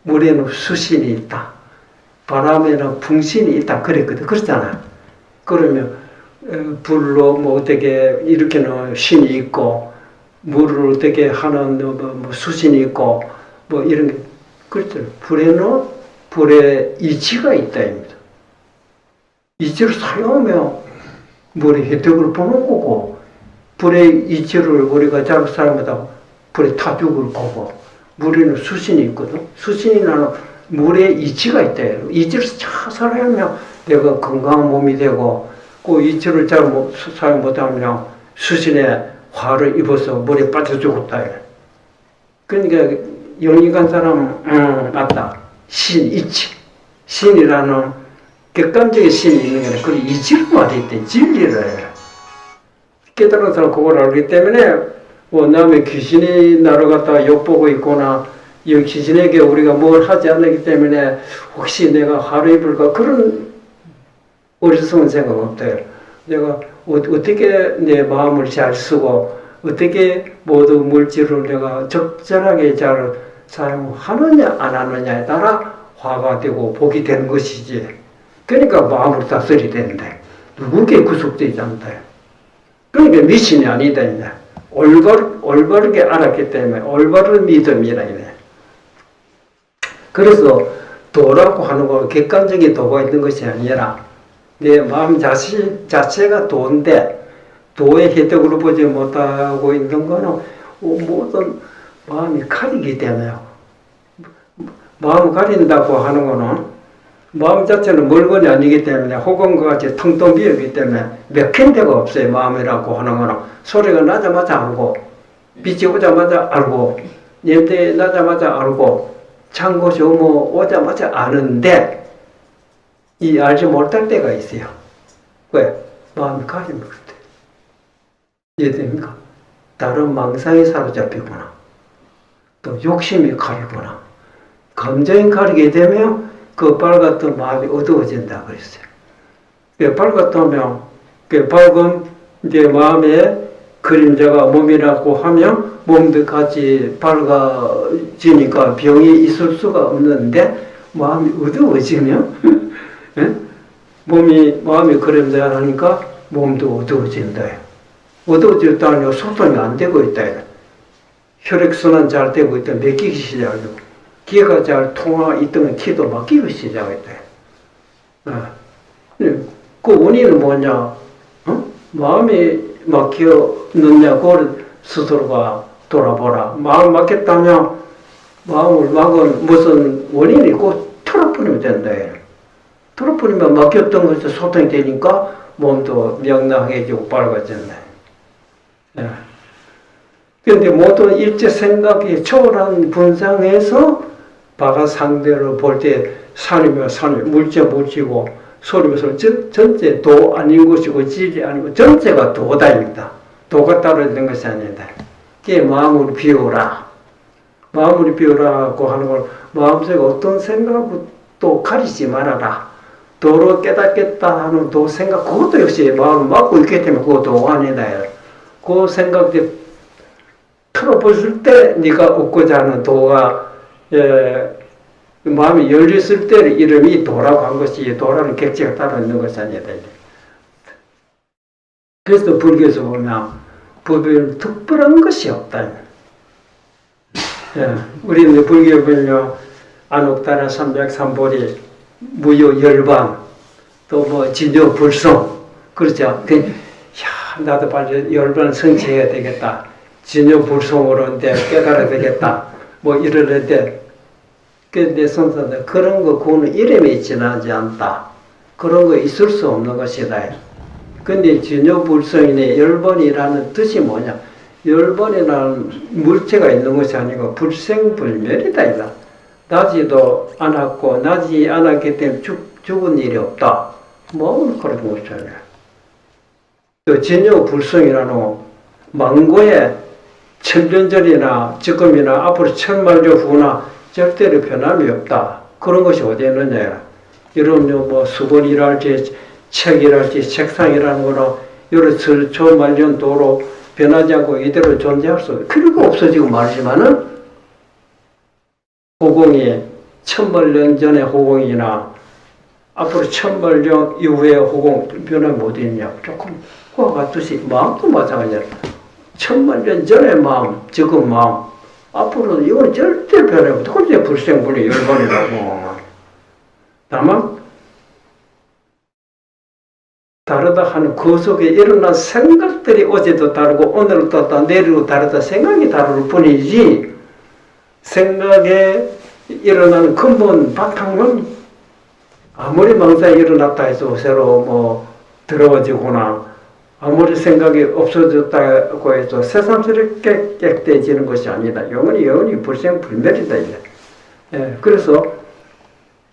물에는 수신이 있다. 바람에는 풍신이 있다. 그랬거든. 그렇잖아. 그러면 불로 뭐 어떻게 일으키는 신이 있고 물을 어떻게 하는 뭐 수신이 있고 뭐 이런 게 그렇죠. 불에는 불의 이치가 있다입니다. 이치를 사용하면 물의 혜택을 보는 거고 불의 이치를 우리가 잘 사용하다 불의 타죽을 보고 물에는 수신이 있거든. 수신이 나는 물의 이치가 있다. 이치를 잘 사용하면 내가 건강한 몸이 되고 그 이치를 잘 사용 못하면 수신에 화를 입어서 머리에 빠져 죽었다. 그러니까 영이 간 사람 맞다. 신 이치. 신이라는 객관적인 신이 있는 게 아니라 그걸 이치로 말했대. 진리를. 깨달아서 그걸 알기 때문에 뭐 남의 귀신이 나를 갖다가 욕보고 있거나 이 귀신에게 우리가 뭘 하지 않기 때문에 혹시 내가 화를 입을까 그런 어리석은 생각 없대요. 내가 어떻게 내 마음을 잘 쓰고 어떻게 모든 물질을 내가 적절하게 잘 사용하느냐 안 하느냐에 따라 화가 되고 복이 되는 것이지. 그러니까 마음을 다스려야 되는데 누구에게 구속되지 않다. 그러니까 미신이 아니다. 이제. 올바르게 알았기 때문에 올바른 믿음이라 이래. 그래서 도라고 하는 거 객관적인 도가 있는 것이 아니라 내 마음 자체가 도인데 도의 혜택으로 보지 못하고 있는 거는 모든 마음이 칼이기 때문에 마음 가린다고 하는 거는 마음 자체는 물건이 아니기 때문에 호건과 같이 텅텅 비었기 때문에 맥힌 데가 없어요. 마음이라고 하는 거는 소리가 나자마자 알고 빛이 오자마자 알고 냄새 나자마자 알고 찬 곳이 오자마자 아는데 이 알지 못할 때가 있어요. 왜? 마음이 가리는 것 같아요. 이해됩니까? 다른 망상이 사로잡히거나 또 욕심이 가리거나 감정이 가리게 되면 그 밝았던 마음이 어두워진다 그랬어요. 밝았다면 그 밝은 내 마음에 그림자가 몸이라고 하면 몸도 같이 밝아지니까 병이 있을 수가 없는데 마음이 어두워지면 마음이 그림자라니까 몸도 어두워진다. 어두워졌다니 소통이 안 되고 있다. 혈액순환 잘 되고 있다. 맥히기 시작하고 기가 잘 통화있던 키도 막히기 시작했다. 그 원인은 뭐냐? 마음이 막혔느냐? 그걸 스스로가 돌아보라. 마음 막혔다면 마음을 막은 무슨 원인이 꼭 털어버리면 된다. 털어버리면 막혔던 것이 소통이 되니까 몸도 명랑해지고 밝아진다. 그런데 모든 일체 생각이 초월한 분상에서 바가 상대로 볼 때 산이면 산이, 물지고 소리면 전체 도 아닌 것이고 질이 아니고 전체가 도다입니다. 도가 따로 있는 것이 아니다. 그게 마음을 비우라. 마음을 비우라고 하는 걸 마음속에 어떤 생각도 가리지 말아라. 도로 깨닫겠다 하는 도 생각, 그것도 역시 마음을 막고 있기 때문에 그것도 아니다. 그 생각이 털어봤을 때 네가 얻고자 하는 도가 마음이 열렸을 때 이름이 도라고 한 것이 도라는 객체가 따로 있는 것이 아니다. 그래서 불교에서 보면 법에는 특별한 것이 없다. 우리는 불교에 보면 안옥다나 삼백삼보리 무효 열반 또 뭐 진여 불성 그렇죠. 나도 빨리 열반 성취해야 되겠다. 진여 불성으로 이제 깨달아야 되겠다. 뭐 이럴 때 내 선사들 그런 거 그거는 이름이 지나지 않다. 그런 거 있을 수 없는 것이다. 근데 진여 불성이네 열반이라는 뜻이 뭐냐? 열반이라는 물체가 있는 것이 아니고 불생불멸이다. 이다. 나지도 않았고 나지 않았기 때문에 죽은 일이 없다. 뭐 그런 것이잖아요. 또 진여 불성이라는 망고에 천년 전이나 지금이나 앞으로 천만년 후나 절대로 변함이 없다. 그런 것이 어디 있느냐. 여러분 뭐 수건이랄지 책이랄지 책상이라는 거나 여러 천만년 도로 변하지 않고 이대로 존재할 수 없어요. 필요가 없어지고 말이지만은 호공이 천만년 전의 호공이나 앞으로 천만년 이후의 호공 변함이 어디 있냐. 조금 그와 같듯이 마음도 마찬가지야. 천만년 전의 마음, 지금 마음, 앞으로 이건 절대 변함이 없다. 그게 불생불이 열반이라고. 다만 다르다 하는 그 속에 일어난 생각들이 어제도 다르고 오늘도 다르고 내일도 다르다. 생각이 다를 뿐이지 생각에 일어나는 근본 바탕은 아무리 망상이 일어났다 해서 새로 뭐 더러워지거나 아무리 생각이 없어졌다고 해서 새삼스럽게 깨끗해지는 것이 아니다. 영원히 불생불멸이다. 이제. 예, 그래서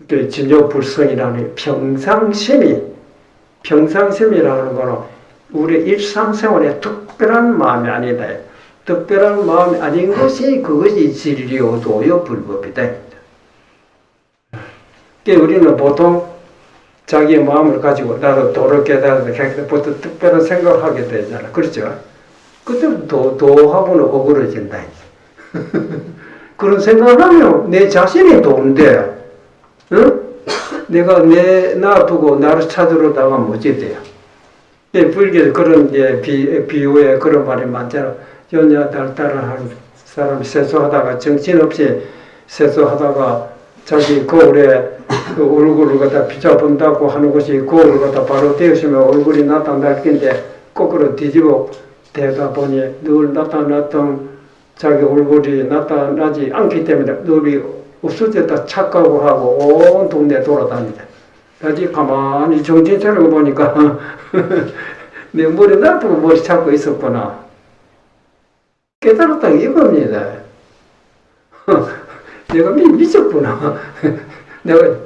진요불성이라는 평상심이라는 거는 우리 일상생활에 특별한 마음이 아니다. 특별한 마음이 아닌 것이 그것이 진리요도요 불법이다. 우리는 보통 자기의 마음을 가지고 나도 도를 깨달아서 보통 특별한 생각을 하게 되잖아. 그렇죠? 그때부터 도하고는 오그러진다. 그런 생각을 하면 내 자신이 도인데, 응? 내가 놔두고 나를 찾으러 나가면 어찌 돼요? 불교에 그런 비유에 그런 말이 많잖아. 연야 달달한 사람이 세수하다가 정신없이 세수하다가 자기 거울에 그 얼굴을 갖다 비춰본다고 하는 것이 거울을 갖다 바로 떼우시면 얼굴이 나타날 텐데 거꾸로 뒤집어 대다 보니 늘 나타났던 자기 얼굴이 나타나지 않기 때문에 늘 없어졌다 착각을 하고 온 동네 돌아다니다. 다시 가만히 정신 차리고 보니까 내 머리 나쁘고 머리 찾고 있었구나. 깨달았다 이겁니다. 내가 미쳤구나. 내가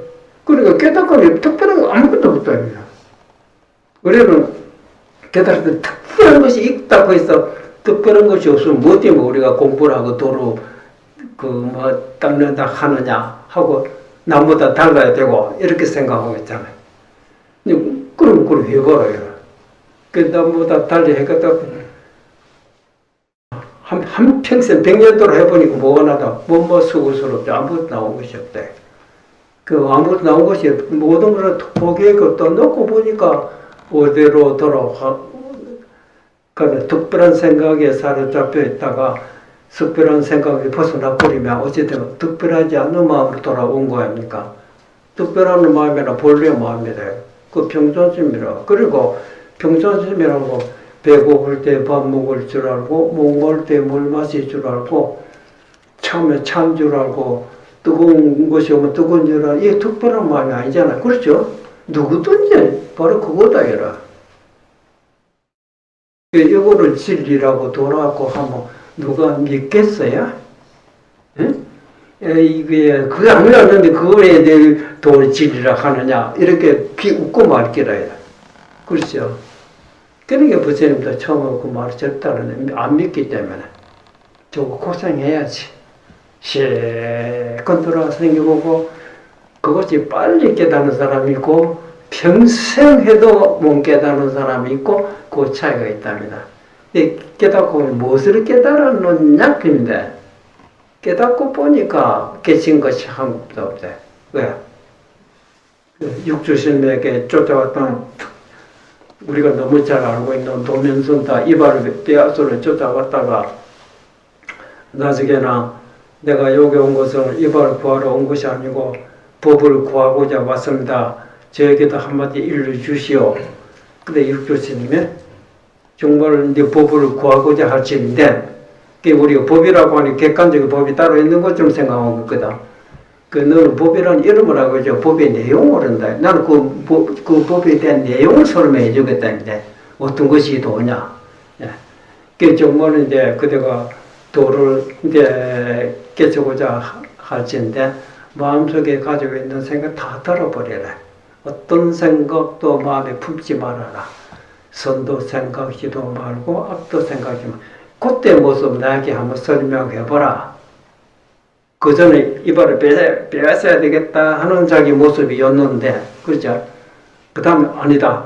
그러니까 깨닫고 특별한 거 아무것도 없다. 우리는 깨달을 때 특별한 것이 있다고 해서 특별한 것이 없으면 뭐 때문에 우리가 공부를 하고 도로 닦는다 하느냐 하고 남보다 달라야 되고 이렇게 생각하고 있잖아요. 그럼 그걸 왜 걸어요? 그 남보다 달리 해갔다 한 평생 100년 동안 해보니까 뭐가 나다? 뭐뭐 수고스럽지 아무것도 나온 것이 없다. 아무것도 나온 것이 모든 것을 보기에 또 놓고 보니까 어디로 돌아가 특별한 생각에 사로잡혀 있다가 특별한 생각이 벗어나 버리면 어쨌든 특별하지 않는 마음으로 돌아온 거 아닙니까? 특별한 마음이나 본래의 마음이다. 그 평존심이라. 그리고 평존심이라고 배고플 때 밥 먹을 줄 알고 목마를 때 물 마실 줄 알고 처음에 찬 줄 알고 뜨거운 것이 오면 뜨거운 줄 알고 이게 특별한 마음이 아니잖아. 그렇죠? 누구든지 바로 그거다 이라. 이거를 진리라고 돌아왔고 하면 누가 믿겠어요? 응? 이게 그게 아니라는데 그거에 대해 도를 진리라 하느냐 이렇게 웃고 말기라 해요. 그렇죠? 그러니까 부처님도 처음에 그 말을 절대로 안 믿기 때문에 저거 고생해야지. 실컷 돌아와 생겨보고 그것이 빨리 깨닫는 사람이 있고 평생 해도 못 깨닫는 사람이 있고 그 차이가 있답니다. 깨닫고 무엇을 깨달았느냐 그런데 깨닫고 보니까 깨친 것이 아무것도 없대. 왜? 육주신에게 쫓아왔던 우리가 너무 잘 알고 있는 도면선다 이발을 빼앗으러 쫓아갔다가 나중에는 내가 여기 온 것은 이발을 구하러 온 것이 아니고 법을 구하고자 왔습니다. 저에게도 한마디 일러주시오. 근데 육주스님이 정말 네 법을 구하고자 할지인데 우리가 법이라고 하니 객관적인 법이 따로 있는 것처럼 생각하고 있거든. 너는 법이라는 이름을 하고 이제 법의 내용을 한다. 나는 그 법에 대한 내용을 설명해 주겠다는데 어떤 것이 도냐. 그 정말 이제 그대가 도를 이제 깨치고자 할지인데 마음속에 가지고 있는 생각 다 털어버려라. 어떤 생각도 마음에 품지 말아라. 선도 생각지도 말고 악도 생각지 말고 그때 모습 나에게 한번 설명해보라. 그 전에 이발을 빼앗아야 되겠다 하는 자기 모습이었는데, 그렇죠? 그 다음에 아니다.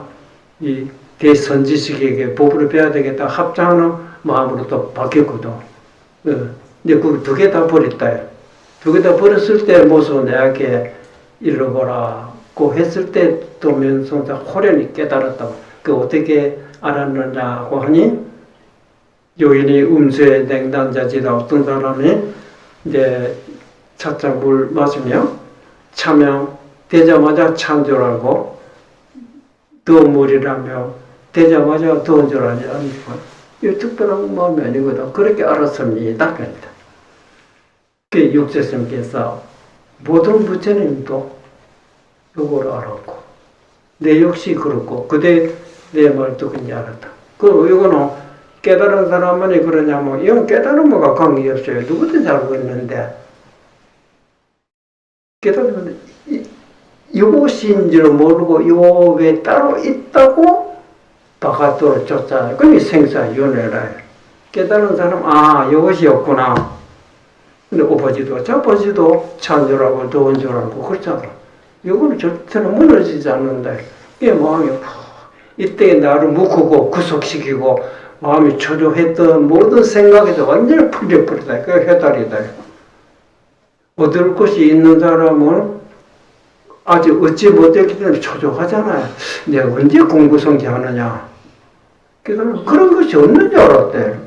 이 대선지식에게 법을 빼야 되겠다 합장하는 마음으로 또 바뀌었거든. 근데 그 두 개 다 버렸다. 두 개 다 버렸을 때 모습 내게 일러보라고 했을 때 도면서 호련히 깨달았다고. 그 어떻게 알았느냐고 하니 요인이 음수의 냉단자지다. 어떤 사람이 이제 차차 물 마시며 차면 되자마자 찬 줄 알고 더운 물이라며 되자마자 더운 줄 알지 않습니까? 이 특별한 마음이 아니거든. 그렇게 알았습니다. 그럽니다. 그 육세스님께서 모든 부처님도 이걸 알았고 내 역시 그렇고 그대 내 말 듣는지 알았다. 이거는 깨달은 사람만이 그러냐면, 이건 깨달음과 관계없어요. 누구든 알고 있는데, 깨달으면, 이것인지를 모르고, 요 왜 따로 있다고, 바깥으로 쫓아. 그게 생사윤회라. 깨달은 사람, 이것이 없구나. 근데 오빠지도, 저빠지도 찬줄 알고, 더운 줄 알고, 그렇잖아. 이거는 절대로 무너지지 않는다. 이게 마음이, 이때 나를 묶고, 구속시키고, 마음이 초조했던 모든 생각에서 완전히 풀려버리다. 그게 해탈이다. 얻을 것이 있는 사람은 아직 얻지 못했기 때문에 초조하잖아요. 내가 언제 공부성취하느냐. 그래서 그런 것이 없는 줄 알았대.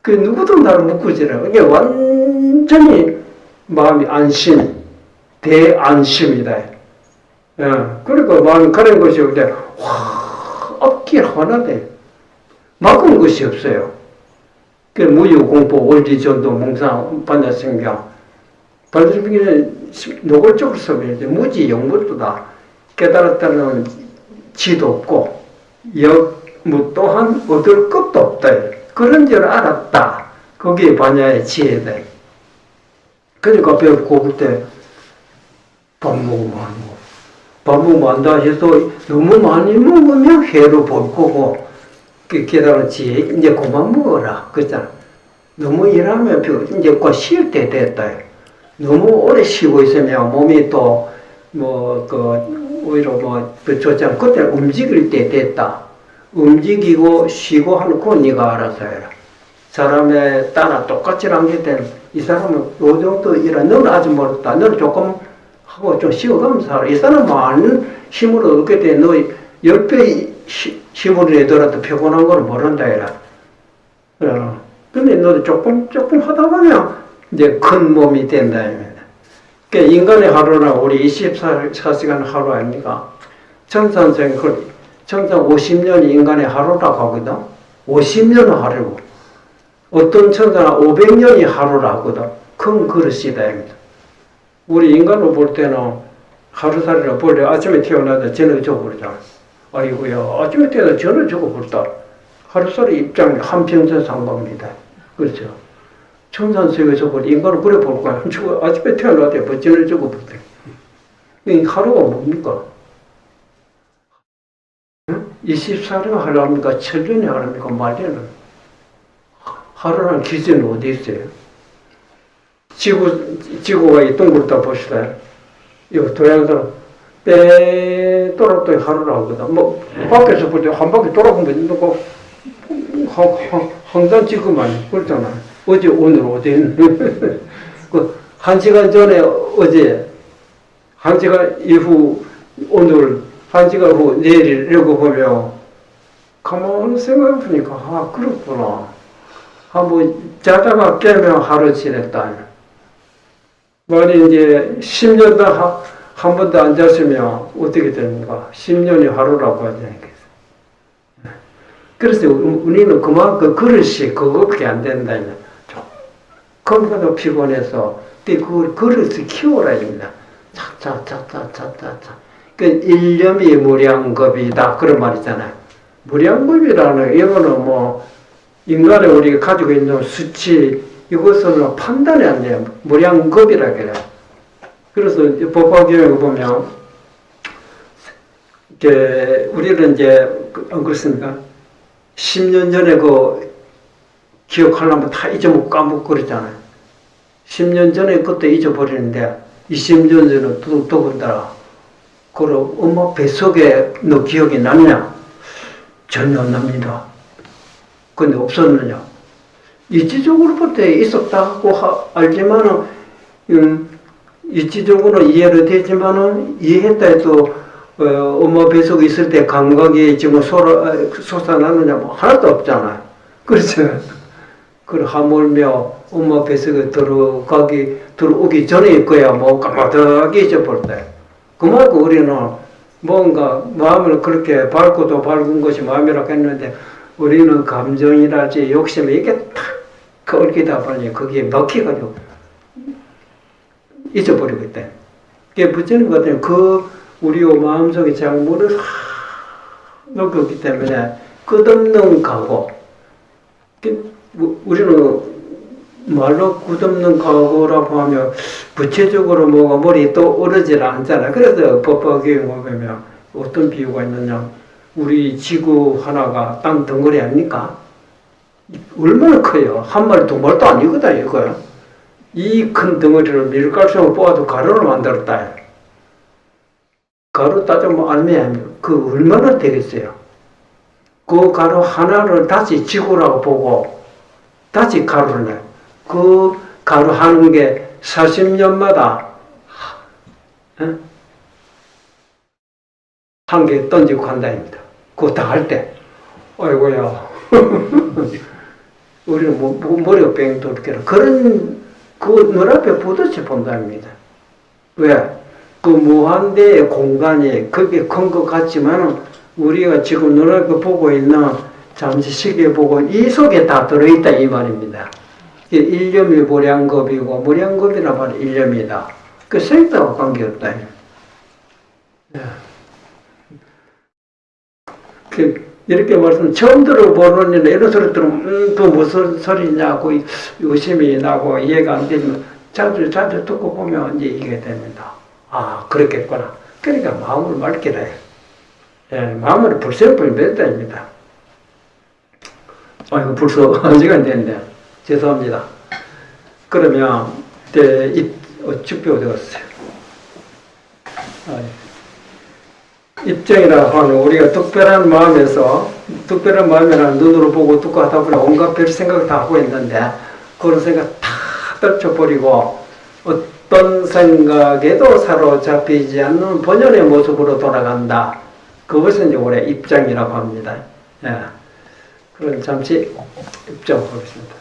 그 누구도 나를 묶지라. 이게 완전히 마음이 안심, 대안심이다. 그러니까 마음이 가는 것이 없는데, 앞길 하나대. 막은 것이 없어요. 그 무유공포, 원리전도, 몽상, 반야성경. 반야성경은 노골적으로 써버리는데, 무지영무도다. 깨달았다는 지도 없고, 또한 얻을 것도 없다. 그런 줄 알았다. 그게 반야의 지혜다. 그러니까 배우고 그때 밥 먹으면 안 먹어. 밥 먹으면 안다 해서 너무 많이 먹으면 회로 볼 거고, 깨달은 지혜, 이제 그만 먹어라. 그랬잖아. 너무 일하면 이제 곧 쉴 때 됐다. 너무 오래 쉬고 있으면 몸이 또, 오히려 좋지 않고, 그때 움직일 때 됐다. 움직이고 쉬고 하는 건 네가 알아서 해라. 사람에 따라 똑같이 남길 때는 이 사람은 요 정도 일하, 너는 아직 멀었다. 너는 조금 하고 좀 쉬어가면서 살아. 이 사람은 많은 힘을 얻게 돼. 너 10배 힘을 내더라도 피곤한 걸 모른다 해라. 근데 너도 조금 하다 보면 이제 큰 몸이 된다. 그러니까 인간의 하루나 우리 24시간 하루 아닙니까? 천선생, 천선 50년이 인간의 하루라고 하거든. 50년은 하루고. 어떤 천사는 500년이 하루라 하거든. 큰 그릇이다. 우리 인간으로 볼 때는 하루살이라 볼래. 아침에 태어나다 전을 줘버리잖아. 아이고야, 아침에 태어나다 전을 줘버렸다. 하루살이 입장이 한평생 산 겁니다. 그렇죠. 천산세계에서 볼 인간은 그래 볼 거야. 아침에 태어나다 전을 줘버렸다. 이 하루가 뭡니까? 24년 하루합니까? 7년이 하루합니까? 말에는. 하루는 기준이 어디 있어요? 지구가 이 동그랗다 봅시다. 이거 동양사람 빼돌아도 하루라고 하거든. 밖에서 볼 때 한 바퀴 돌아보면 누구 항상 지구만 그렇잖아. 어제 오늘 어디 그 1시간 전에 어제 1시간 이후 오늘 1시간 후 내일 이러고 보면 가만히 생각해 보니까 그렇구나. 한번 자다가 깨면 하루 지냈다. 만약 이제 10년 한 번도 안 잤으면 어떻게 됩니까? 10년이 하루라고 하지 않겠어요? 그래서 우리는 그만큼 그릇이 그거밖에 안 된다. 조금이라도 피곤해서 그 그릇을 키워라 합니다. 차차차차차차. 그 일념이 무량겁이다. 그런 말 있잖아요. 무량겁이라는 이거는 인간의 우리가 가지고 있는 수치, 이것은 판단이 안 돼요. 무량겁이라 그래요. 그래서 법화경에 보면, 우리는 이제, 안 그렇습니까? 10년 전에 기억하려면 다 잊어먹고 까먹고 그러잖아요. 10년 전에 그때 잊어버리는데, 20년 전에 더군다나, 그럼 엄마 뱃속에 너 기억이 났냐? 전혀 안 납니다. 근데 없었느냐? 이치적으로 볼 때 있었다고 알지만은, 이치적으로 이해를 되지만은, 이해했다 해도, 엄마 뱃속에 있을 때 감각이 지금 솟아나느냐, 하나도 없잖아요. 그렇죠? 그 하물며 엄마 뱃속에 들어오기 전에 거야, 까마득하게 잊어볼 때. 그만큼 우리는 뭔가 마음을 그렇게 밝고도 밝은 것이 마음이라고 했는데, 우리는 감정이랄지 욕심이 이게 탁 얽히다 보니 거기에 먹혀가지고 잊어버리고 있다. 그게 부처님 같은 그 우리 마음속에 장물을 넣었기 때문에 끝없는 각오. 우리는 말로 끝없는 각오라고 하면 구체적으로 뭐가 머리에 떠오르질 않잖아. 그래서 법화교육 보면 어떤 비유가 있느냐. 우리 지구 하나가 땅 덩어리 아닙니까? 얼마나 커요? 한 마리 두 마리도 아니거든 이거야. 이 큰 덩어리를 밀가루로 뽑아도 가루를 만들었다. 가루 따지면 알면 그 얼마나 되겠어요? 그 가루 하나를 다시 지구라고 보고 다시 가루를 내요. 그 가루 하는 게 40년마다 한 개 던지고 간다입니다. 그거 다 할 때. 아이고야. 우리는 머리가 뺑 돌게라. 그런, 그 눈앞에 부딪혀 본답니다. 왜? 그 무한대의 공간이 그게 큰 것 같지만 우리가 지금 눈앞에 보고 있는 잠시 시계 보고 이 속에 다 들어있다 이 말입니다. 일념이 무량겁이고 무량겁이나 바로 일념이다. 그 색다와 관계없다. 이렇게 말씀 처음 들어보는 이런 소리 들으면 그 무슨 소리냐고 의심이 나고 이해가 안 되면 자주 듣고 보면 이제 이게 됩니다. 아 그렇겠구나. 그러니까 마음을 맑게 해. 예, 마음을 불생불 맺다입니다. 이거 벌써 한 시간 됐는데 죄송합니다. 그러면 집회 어디 갔어요? 입증이라 하면 우리가 특별한 마음이라 눈으로 보고 듣고 하다 보니 온갖 별 생각을 다 하고 있는데 그런 생각 다 떨쳐버리고 어떤 생각에도 사로잡히지 않는 본연의 모습으로 돌아간다. 그것은 이제 우리 입장이라고 합니다. 예. 그럼 잠시 입장 보겠습니다.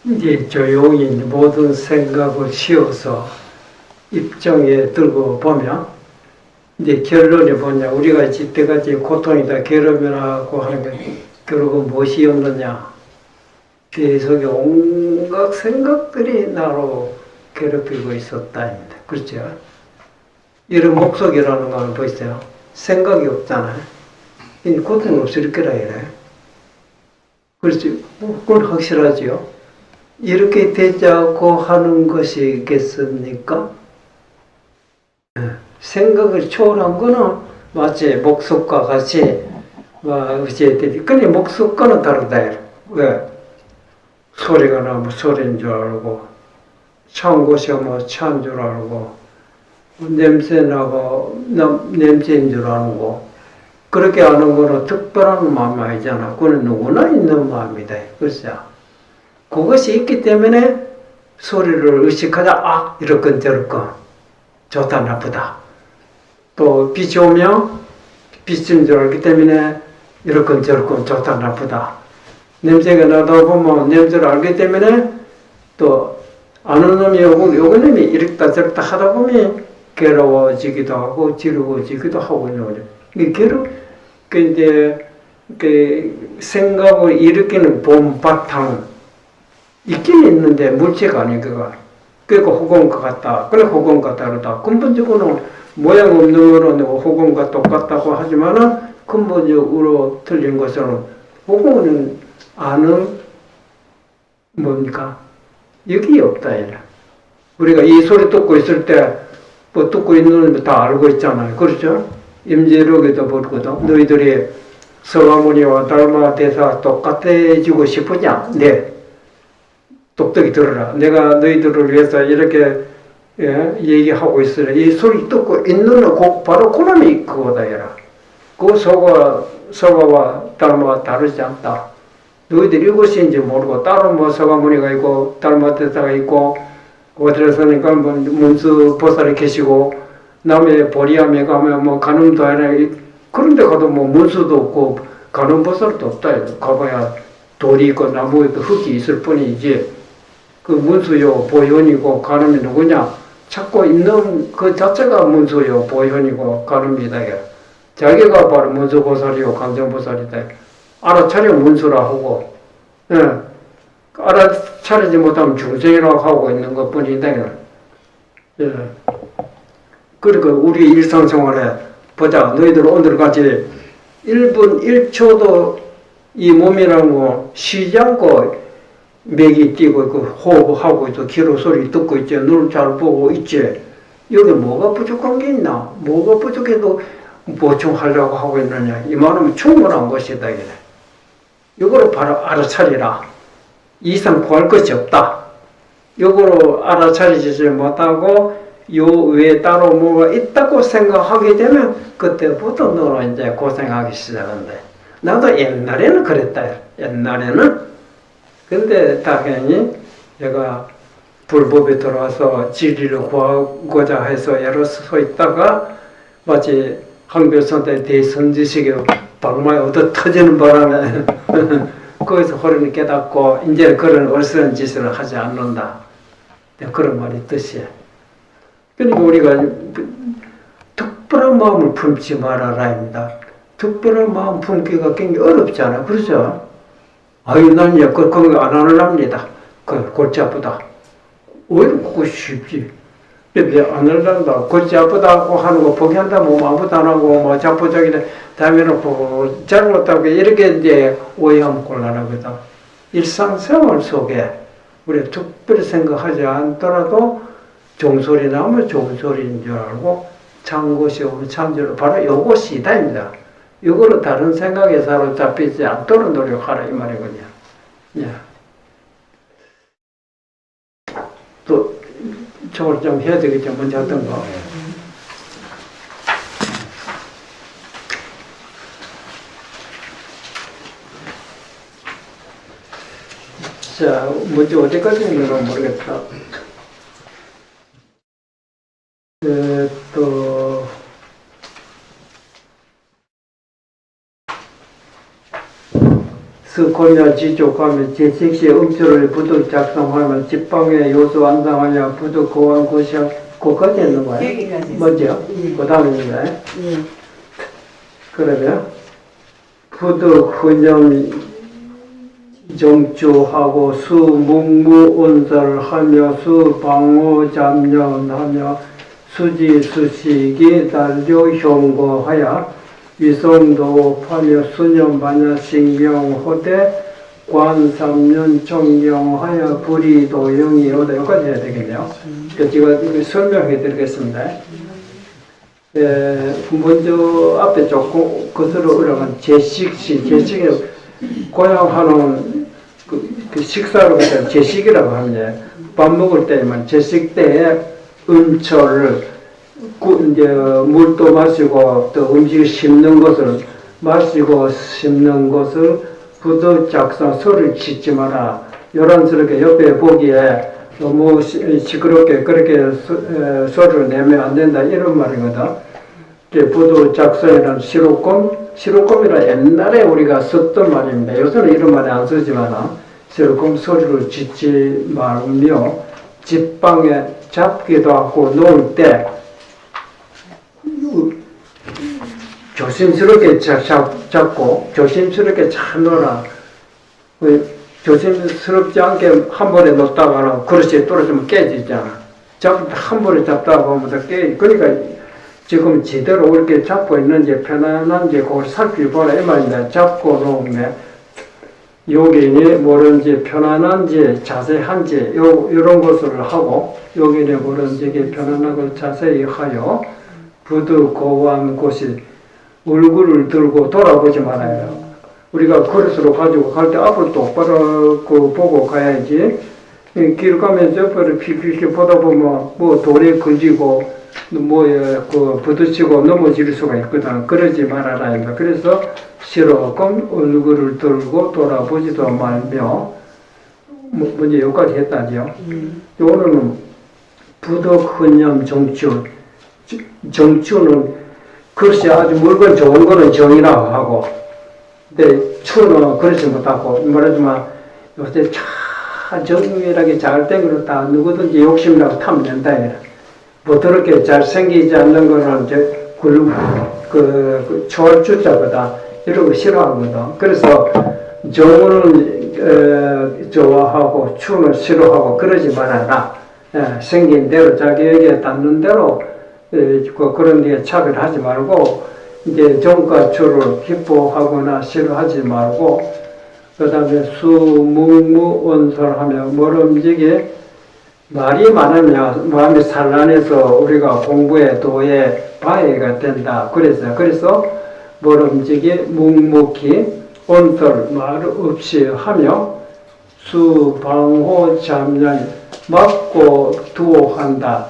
이제 조용히 모든 생각을 쉬어서 입장에 들고 보면 이제 결론이 뭐냐. 우리가 이때까지 고통이다 괴로움이라고 하는 게 결국은 무엇이 없느냐. 계속 온갖 생각들이 나로 괴롭히고 있었다입니다. 그렇죠? 이런 목속이라는 걸 보이세요? 생각이 없잖아요. 고통 없을 거라 이래. 그렇지? 그건 확실하지요? 이렇게 되자고 하는 것이겠습니까? 생각을 초월한 거는 마치 목석과 같이 어찌해야 되지? 근데 목석과는 다르다. 왜? 소리가 나면 소리인 줄 알고, 차운 곳이 오면 차인 줄 알고, 냄새 나고 냄새인 줄 알고, 그렇게 아는 거는 특별한 마음이 아니잖아. 그건 누구나 있는 마음이다. 그렇죠? 그것이 있기 때문에 소리를 의식하자. 이럴건 저럴건 좋다 나쁘다. 또 빛이 오면 빛인 줄 알기 때문에 이럴건 저럴건 좋다 나쁘다. 냄새가 나다 보면 냄새를 알기 때문에 또 아는 놈이 요거 놈이 이렇다 저렇다 하다 보면 괴로워지기도 하고 지루워지기도 하고 이제 생각을 일으키는 봄바탕 있긴 있는데 물체가 아닌 거가. 그러니까 호공과 같다. 그래 호공과 다르다. 근본적으로는 모양 없는 거는 호공과 똑같다고 하지만은 근본적으로 틀린 것은 호공은 아는 뭡니까? 여기 없다. 이래. 우리가 이 소리 듣고 있을 때 뭐 듣고 있는 거 다 알고 있잖아요. 그렇죠? 임재록에도 보거든. 너희들이 서가모니와 달마 대사 똑같아지고 싶으냐? 네. 똑똑히 들어라. 내가 너희들을 위해서 이렇게 얘기하고 있으라. 이 소리 듣고 있는 바로 그놈이 그거다. 얘라. 그 서가와 달마가 다르지 않다. 너희들이 이것인지 모르고 따로 뭐 서가모니가 있고 달마 대사가 있고 어디서니까 뭐 문수 보살이 계시고 남해 보리암에 가면 뭐 간음도 아니라 그런데 가도 뭐 문수도 없고 간음 보살도 없다. 가봐야 돌이 있고 나무 있고 흙이 있을 뿐이지. 그 문수요 보현이고 간음이 누구냐? 찾고 있는 그 자체가 문수요 보현이고 간음이다. 자기가 바로 문수보살이요 강정보살이다. 알아차려 문수라 하고, 알아차리지 못하면 중생이라고 하고 있는 것 뿐이다. 예. 그러니까 우리 일상생활에 보자. 너희들 오늘같이 1분 1초도 이 몸이라는 거 쉬지 않고 맥이 뛰고 있고 호흡하고 있고 귀로 소리 듣고 있지. 눈을 잘 보고 있지. 여기 뭐가 부족한 게 있나? 뭐가 부족해도 보충하려고 하고 있느냐? 이 말은 충분한 것이다. 이거를 바로 알아차리라. 이상 구할 것이 없다. 이거로 알아차리지 못하고 요 외에 따로 뭐가 있다고 생각하게 되면 그때부터 너는 이제 고생하기 시작한다. 나도 옛날에는 그랬다. 옛날에는. 근데 당연히 내가 불법에 들어와서 진리를 구하고자 해서 애로 서 있다가 마치 항별선대 대선지식에 방망이 얻어 터지는 바람에 거기서 허리를 깨닫고 이제 그런 얼스러운 짓을 하지 않는다. 그런 말이 뜻이에요. 그러니까 우리가 특별한 마음을 품지 말아라입니다. 특별한 마음 품기가 굉장히 어렵잖아요. 그렇죠? 아유, 난 그거 안 하려합니다. 골치 아프다. 오히려 그거 쉽지. 왜안 하려한다? 골치 아프다고 하는 거 포기한다, 뭐 아무것도 안 하고, 뭐 자포자기는 다해놓고 잘못하고 이렇게 이제 오해하면 곤란하거든. 일상생활 속에 우리 특별히 생각하지 않더라도 종소리 나오면 좋은 소리인 줄 알고 찬 것이 오면 찬 줄 바로 요것이 이다입니다. 이거로 다른 생각에 사로잡히지 않도록 노력하라 이 말이거든요. 예. 또 저걸 좀 해야 되겠죠. 먼저 했던 거. 자, 먼저 어디까지 있는 건 모르겠다. 또 스코냐 지족하면 제6시에 음표를 부득 작성하면 집방에 요소 완성하냐 부득 고한 고시야 그거까지 있는 거야? 먼저? 그 다음에 있는 거야? 그러면 부득 헌념 정주하고 수 묵무온설하며 수 방호 잠념하며 수지 수식이 달려 형거하여 위성도하며 수념반야 신경호대 관삼년 총경하여 불이도영이 오다 여기까지 해야 되겠네요. 제가 설명해 드리겠습니다. 먼저 앞에 조금 거슬러 올라간 제식은 고향하는 그 식사로 제식이라고 합니다. 밥 먹을 때만 제식 때에 음철을 이제 물도 마시고 또 음식을 씹는 것을 마시고 씹는 것을 부득 작성 소리를 짓지 마라. 요란스럽게 옆에 보기에 너무 시끄럽게 그렇게 소리를 내면 안 된다 이런 말이거든. 부득 작성이라는 시로꼼이라 옛날에 우리가 썼던 말입니다. 요새는 이런 말이 안 쓰지만 시로꼼 소리를 짓지 말며 집방에 잡기도 하고 놓을 때 조심스럽게 잡고 조심스럽게 잘 놓아라. 조심스럽지 않게 한 번에 놓다가는 그릇이 떨어지면 깨지잖아. 한 번에 잡다가 보면 더 그러니까 지금 제대로 이렇게 잡고 있는지 편안한지 그걸 살펴보라 이 말인데, 잡고 놓으면 여기 뭐든지 편안한지 자세한지 이런 것을 하고, 여기 뭐든지 편안하고 자세히 하여 부드고한 곳이 얼굴을 들고 돌아보지 말아요. 우리가 그릇으로 가지고 갈 때 앞을 똑바로 보고 가야지. 길 가면서 옆으로 피피피 보다 보면 뭐 돌에 걸리고 부딪히고 넘어질 수가 있거든. 그러지 말아라. 그래서 시로금 얼굴을 들고 돌아보지도 말며, 먼저 여기까지 했다죠. 오늘은 부덕헌념 정추. 정추는 그릇이 아주 물건 좋은 거는 정이라고 하고, 근데 추는 그렇지 못하고, 말하지만 요새 정밀하게 잘 된 거는 다 누구든지 욕심이라고 타면 된다. 뭐 더럽게 잘생기지 않는 거는 이제 초월주자보다 이런 거 싫어하거든. 그래서 정은 좋아하고 추는 싫어하고 그러지 말아라. 생긴 대로 자기에게 닿는 대로 그런 데 차별하지 말고, 이제 정과 추를 기뻐하거나 싫어하지 말고, 그 다음에 수묵무원설하며 모름지기, 말이 많으면 마음이 산란해서 우리가 공부에 도에 방해가 된다. 그래서 모름지기 묵묵히 온설 말 없이 하며 수방호 잠년 막고 두어한다.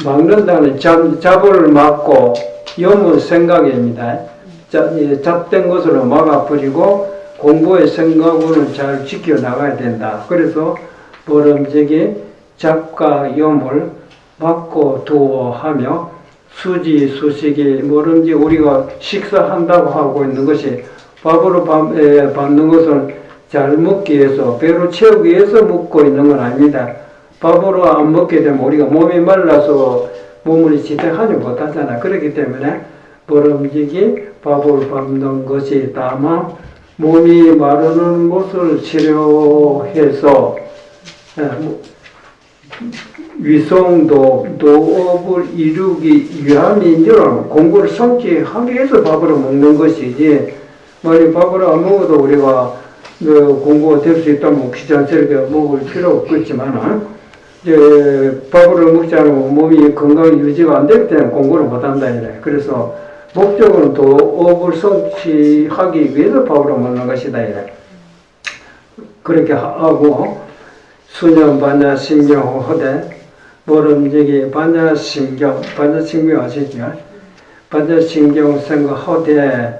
막는다는 잡을 막고 염은 생각입니다. 잡된 것으로 막아버리고 공부의 생각으로 잘 지켜나가야 된다. 그래서 모름지기 잡과 염을 막고 두어하며 수지수식이 모름지 우리가 식사한다고 하고 있는 것이 밥으로 받는 것은 잘 먹기 위해서 배로 채우기 위해서 먹고 있는 건 아닙니다. 밥으로 안 먹게 되면 우리가 몸이 말라서 몸을 지탱하지 못하잖아. 그렇기 때문에 모름지기 밥을 받는 것이 다만 몸이 마르는 것을 치료해서 위성도 도업을 이루기 위함인지는 공부를 성취하기 위해서 밥으로 먹는 것이지, 만약 밥으로 안 먹어도 우리가 공부가 될 수 있다면 귀찮게 먹을 필요 없겠지만, 이제 밥으로 먹지 않으면 몸이 건강 유지가 안 될 때는 공부를 못 한다 이래. 그래서 목적은 도업을 성취하기 위해서 밥으로 먹는 것이다 이래. 그렇게 하고 수년 반야신경 하되 모름지기 반야신경 아시죠? 반야신경 생각하되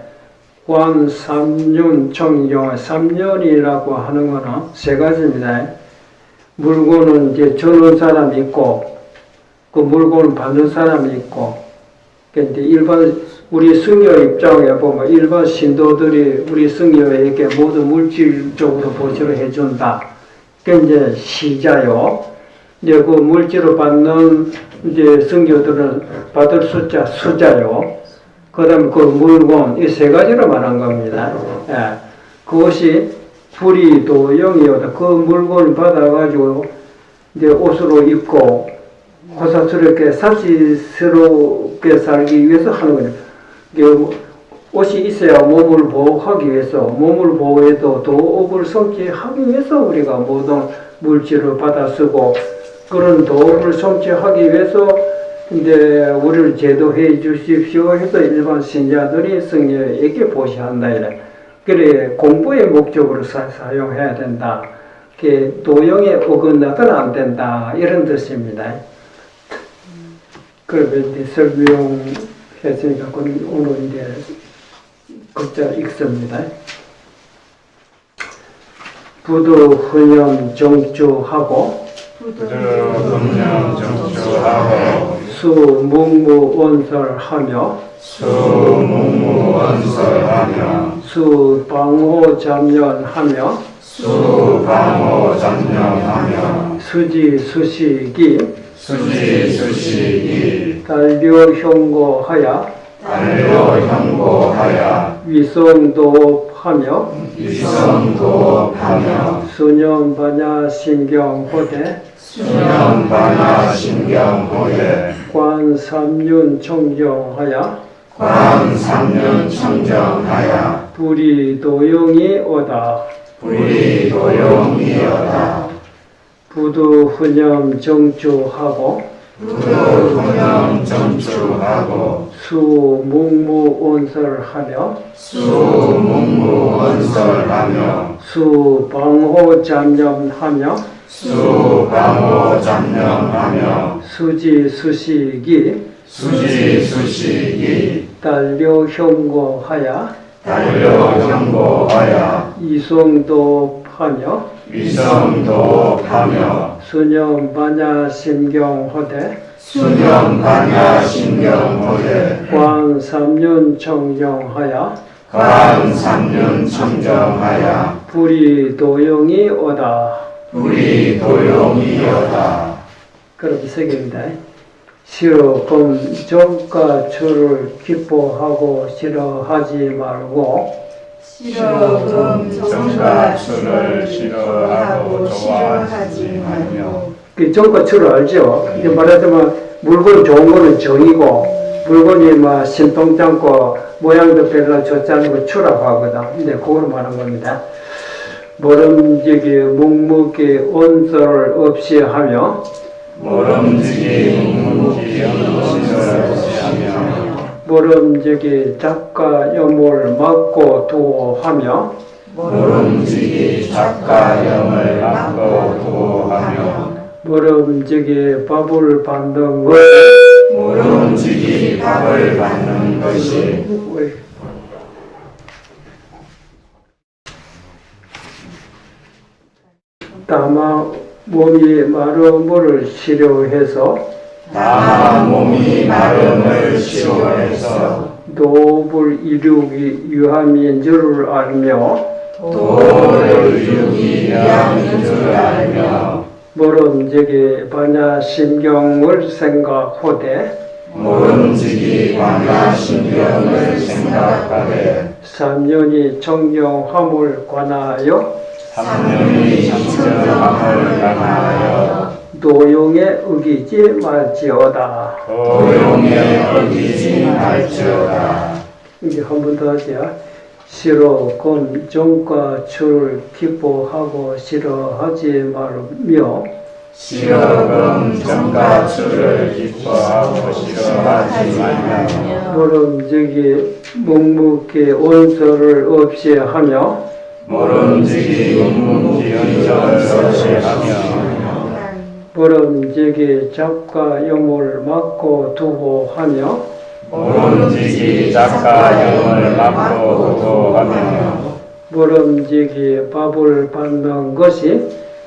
관 삼륜 청경 3년이라고 하는 거는 세 가지입니다. 물건은 이제 주는 사람이 있고, 그 물건을 받는 사람이 있고, 근데 일반 우리 승려 입장에 보면 일반 신도들이 우리 승려에게 모두 물질적으로 보시를 해준다. 그 이제 시자요. 이제 그 물질을 받는 이제 승려들은 받을 숫자 수자요. 그다음 그 물건 이 세 가지로 말한 겁니다. 예. 그것이 불이도영이어도 그 물건을 받아가지고 이제 옷으로 입고 호사스럽게 사치스럽게 살기 위해서 하는 거예요. 옷이 있어야 몸을 보호하기 위해서, 몸을 보호해도 도업을 성취하기 위해서 우리가 모든 물질을 받아 쓰고, 그런 도업을 성취하기 위해서 이제 우리를 제도해 주십시오 해서 일반 신자들이 성녀에게 보시한다 이래. 그래 공부의 목적으로 사용해야 된다. 도용에 어긋나서는 안 된다 이런 뜻입니다. 그래서 이제 설명했으니까 오늘 이제 글자 읽습니다. 부두훈념 정주하고 수묵무원설하며 수방호잠련하며 수지수식이 달려형고하여 달려 형고하여 위성도하며 위성도하며 수념반야 신경호대 수념반야 신경호대 관삼륜 청정하여 관삼륜 청정하여 불이도용이 오다 불이도용이여다 부두훈염 정주하고 부도훈염 정주하고 수묵무온설하며 수묵무원설하며 수방호잠념하며 수방호잠념하며 수지수식이 수지수식이 달려형고하여 달려형고하여 이송도하며 위성도하며 수념반야 신경호대 수념반야 신경호대 광삼륜 청정하여 관삼륜 청정하여 불이도용이 오다. 불이도용이여다. 그렇게 세 개입니다. 시로 금정과 주를 기뻐하고 싫어하지 말고 시로금 정과 추를 싫어하고 좋아하지 말며 그 정과 추를 알죠? 이제 말하자면 물건 좋은 거는 정이고 물건이 막 신통찮고 모양도 별로 좋지 않고 추라고 하거든. 근데 그걸 말하는 겁니다. 모름지기 묵묵히 온설 없이 하며 모름지기 묵묵히 온설 없이 하며 모름지기 작가 염을 막고 두어 하며 모름지기 작가염을 막고 두어하며 모름지기 밥을 받는 것 모름지기 밥을 받는 것이 다만 몸이 마름을 치료해서 다만 몸이 마름을 치료해서 도불 이륙이 유함인 줄을 알며 도를 이루기 위함인 줄 알며 모름지기 반야 신경을 생각하되 모름지기 반야 신경을 생각하되 삼년이 청정함을 관하여 삼년이 청정함을 관하여 도용에 어기지 말지어다. 도용에 어기지 말지어다. 이제 한 번 더 하죠. 시로 금 정과 추를 기뻐하고 싫어하지 말며 시로금 정과 추를 기뻐하고 싫어하지 말며 모름지기 묵묵히 온설을 없이 하며 모름지기 묵묵히 온설 없이 하며 모름지기 작가 염을 막고 두고 하며 모름지기 작가염을 막고 두어하며 모름지기 밥을 받는 것이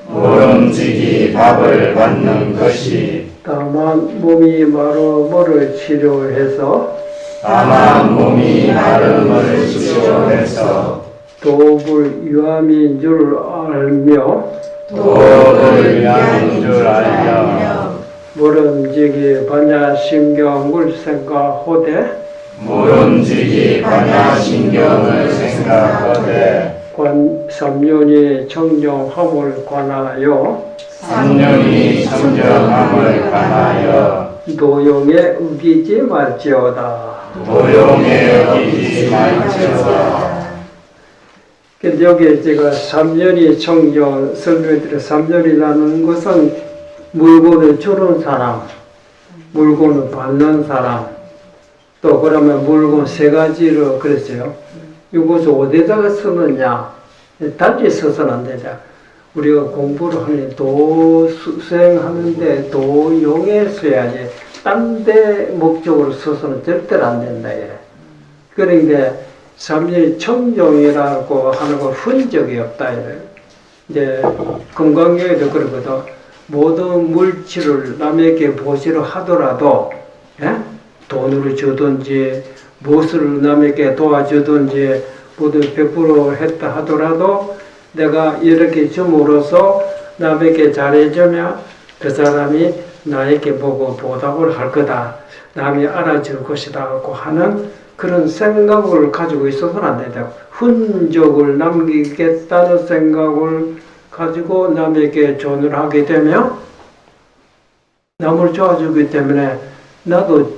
모름지기 밥을 받는 것이 다만 몸이 마름을 치료해서 다만 몸이 마름을 치료해서 도불 유함인 줄 알며 도를 위함인 줄 알며 모름지기 반야신경을 생각하되 모름지기 반야신경을 생각하되 삼년이 청정함을 관하여 삼년이 청정함을 관하여 도용에 우기지 말지어다. 도용에 어기지 말지어다. 근데 여기 제가 삼년이 청정 설명드려 3년이라는 것은 물건을 주는 사람, 물건을 받는 사람, 또 그러면 물건 세 가지로 그랬어요. 이것을 어디다가 쓰느냐? 단지 써서는 안 되죠. 우리가 공부를 하는 수행하는데 도용에 써야지. 딴 데 목적으로 써서는 절대로 안 된다. 그러니까 삼년이 청정이라고 하는 건 흔적이 없다. 이제 건강교에도 그러거든. 모든 물질을 남에게 보시려 하더라도 돈으로 주든지 무엇을 남에게 도와주든지 모두 100% 했다 하더라도 내가 이렇게 줌으로써 남에게 잘해주면 그 사람이 나에게 보고 보답을 할 거다. 남이 알아줄 것이라고 하는 그런 생각을 가지고 있어서는 안 된다. 흔적을 남기겠다는 생각을 가지고 남에게 조언을 하게 되면 남을 좋아주기 때문에 나도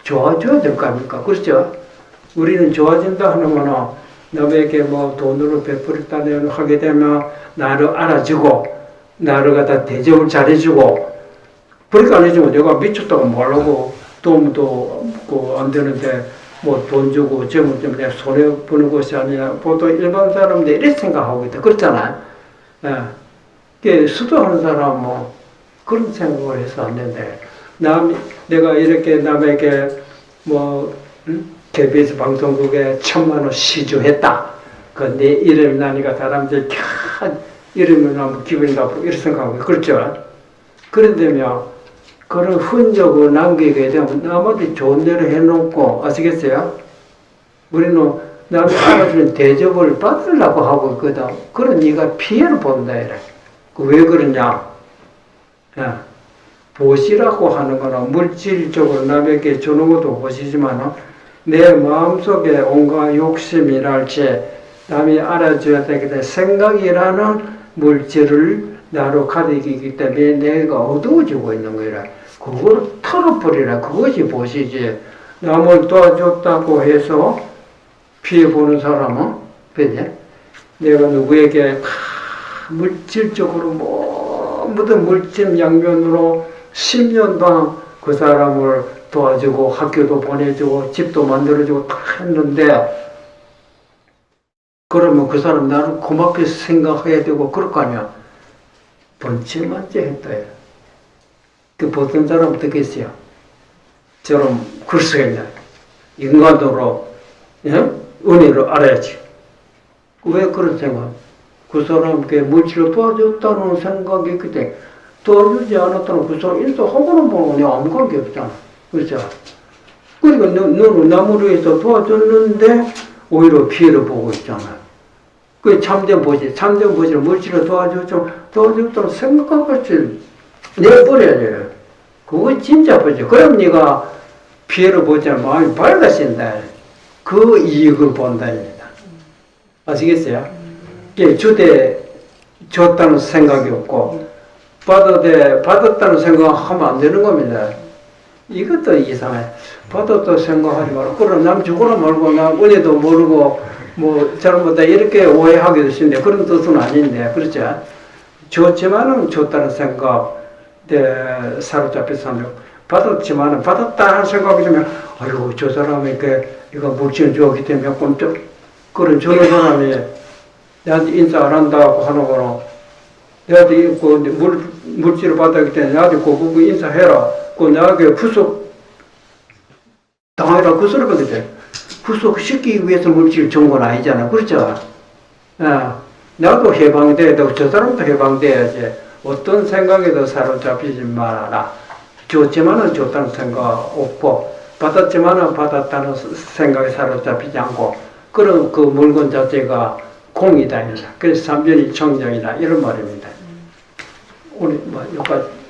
좋아줘야 될 거 아닙니까? 그렇죠? 우리는 좋아진다 하는 거는 남에게 뭐 돈으로 베풀었다는 하게 되면 나를 알아주고 나를 갖다 대접을 잘해주고 그러니까 안 해주면 내가 미쳤다고 말하고 돈도 안 되는데 뭐 돈 주고 어쩌면 좀 내가 손해보는 것이 아니라 보통 일반 사람들이 이렇게 생각하고 있다. 그렇잖아요. 예. 수도하는 사람은 뭐 그런 생각을 해서 안 되는데 내가 이렇게 남에게 뭐 KBS 방송국에 1,000,000원 시주했다. 그 내 이름 나니까 사람들이 이름을 나면 기분이 나쁘고 이렇게 생각하고 그렇죠. 그런데면 그런 흔적을 남기게 되면 남한테 좋은 대로 해놓고 아시겠어요? 우리는 남이 알아주는 대접을 받으려고 하고 있거든. 그런 네가 피해를 본다 이래. 왜 그러냐? 야, 보시라고 하는 거는 물질적으로 남에게 주는 것도 보시지만 내 마음속에 온갖 욕심이랄지 남이 알아줘야 되기 때문에 생각이라는 물질을 나로 가리기 때문에 내가 어두워지고 있는 거라. 그걸 털어버리라. 그것이 보시지. 남을 도와줬다고 해서 피해보는 사람은 그지? 내가 누구에게 물질적으로 모든 물질 양면으로 10년 동안 그 사람을 도와주고 학교도 보내주고 집도 만들어주고 다 했는데 그러면 그 사람 나를 고맙게 생각해야 되고 그럴 거 아니야. 번체만째 했다. 그 보통 사람 어떻게 했어요? 저런 그럴 수가 있냐. 인간으로 은혜를 알아야지. 왜 그런 생각? 그 사람께 물질을 도와줬다는 생각이 있기 때문에 도와주지 않았다는 그 사람 인사하고는 보는 건 아무 관계 없잖아. 그렇죠? 그러니까 너는 남을 위해서 도와줬는데 오히려 피해를 보고 있잖아. 그게 참된 보시. 참된 보시는 물질을 도와줬다는 생각과 같이 내버려야 돼요. 그거 진짜 보지. 그럼 네가 피해를 보지 않으면 마음이 밝아진다. 그 이익을 본다입니다. 아시겠어요? 주되 줬다는 생각이 없고 받았다는 생각하면 안 되는 겁니다. 이것도 이상해. 받았다고 생각하지 말고 그럼 남 주거나 말고 나 은혜도 모르고 뭐 잘못다 이렇게 오해하게 되시는데 그런 뜻은 아닌데 그렇죠? 줬지만은 줬다는 생각 사로잡혀서 하면 받았지만은 받았다 하는 생각이 들면 아이고 저 사람에게 이거 물질 주었기 때문에 꼼짝 그런 저런 사람이 나한테 인사 안 한다고 하는 거는 나한테 물질을 받았기 때문에 나한테 꼭 인사해라. 그 나에게 구속 당하라 그 소리 거거든. 구속시키기 위해서 물질을 준 건 아니잖아. 그렇죠? 나도 해방돼야 되고 저 사람도 해방돼야지. 어떤 생각에도 사로잡히지 말아라. 줬지만은 줬다는 생각 없고 받았지만은 받았다는 생각에 사로잡히지 않고 그런 그 물건 자체가 공이다. 그래서 삼변이 청정이다. 이런 말입니다. 오늘 여기까지.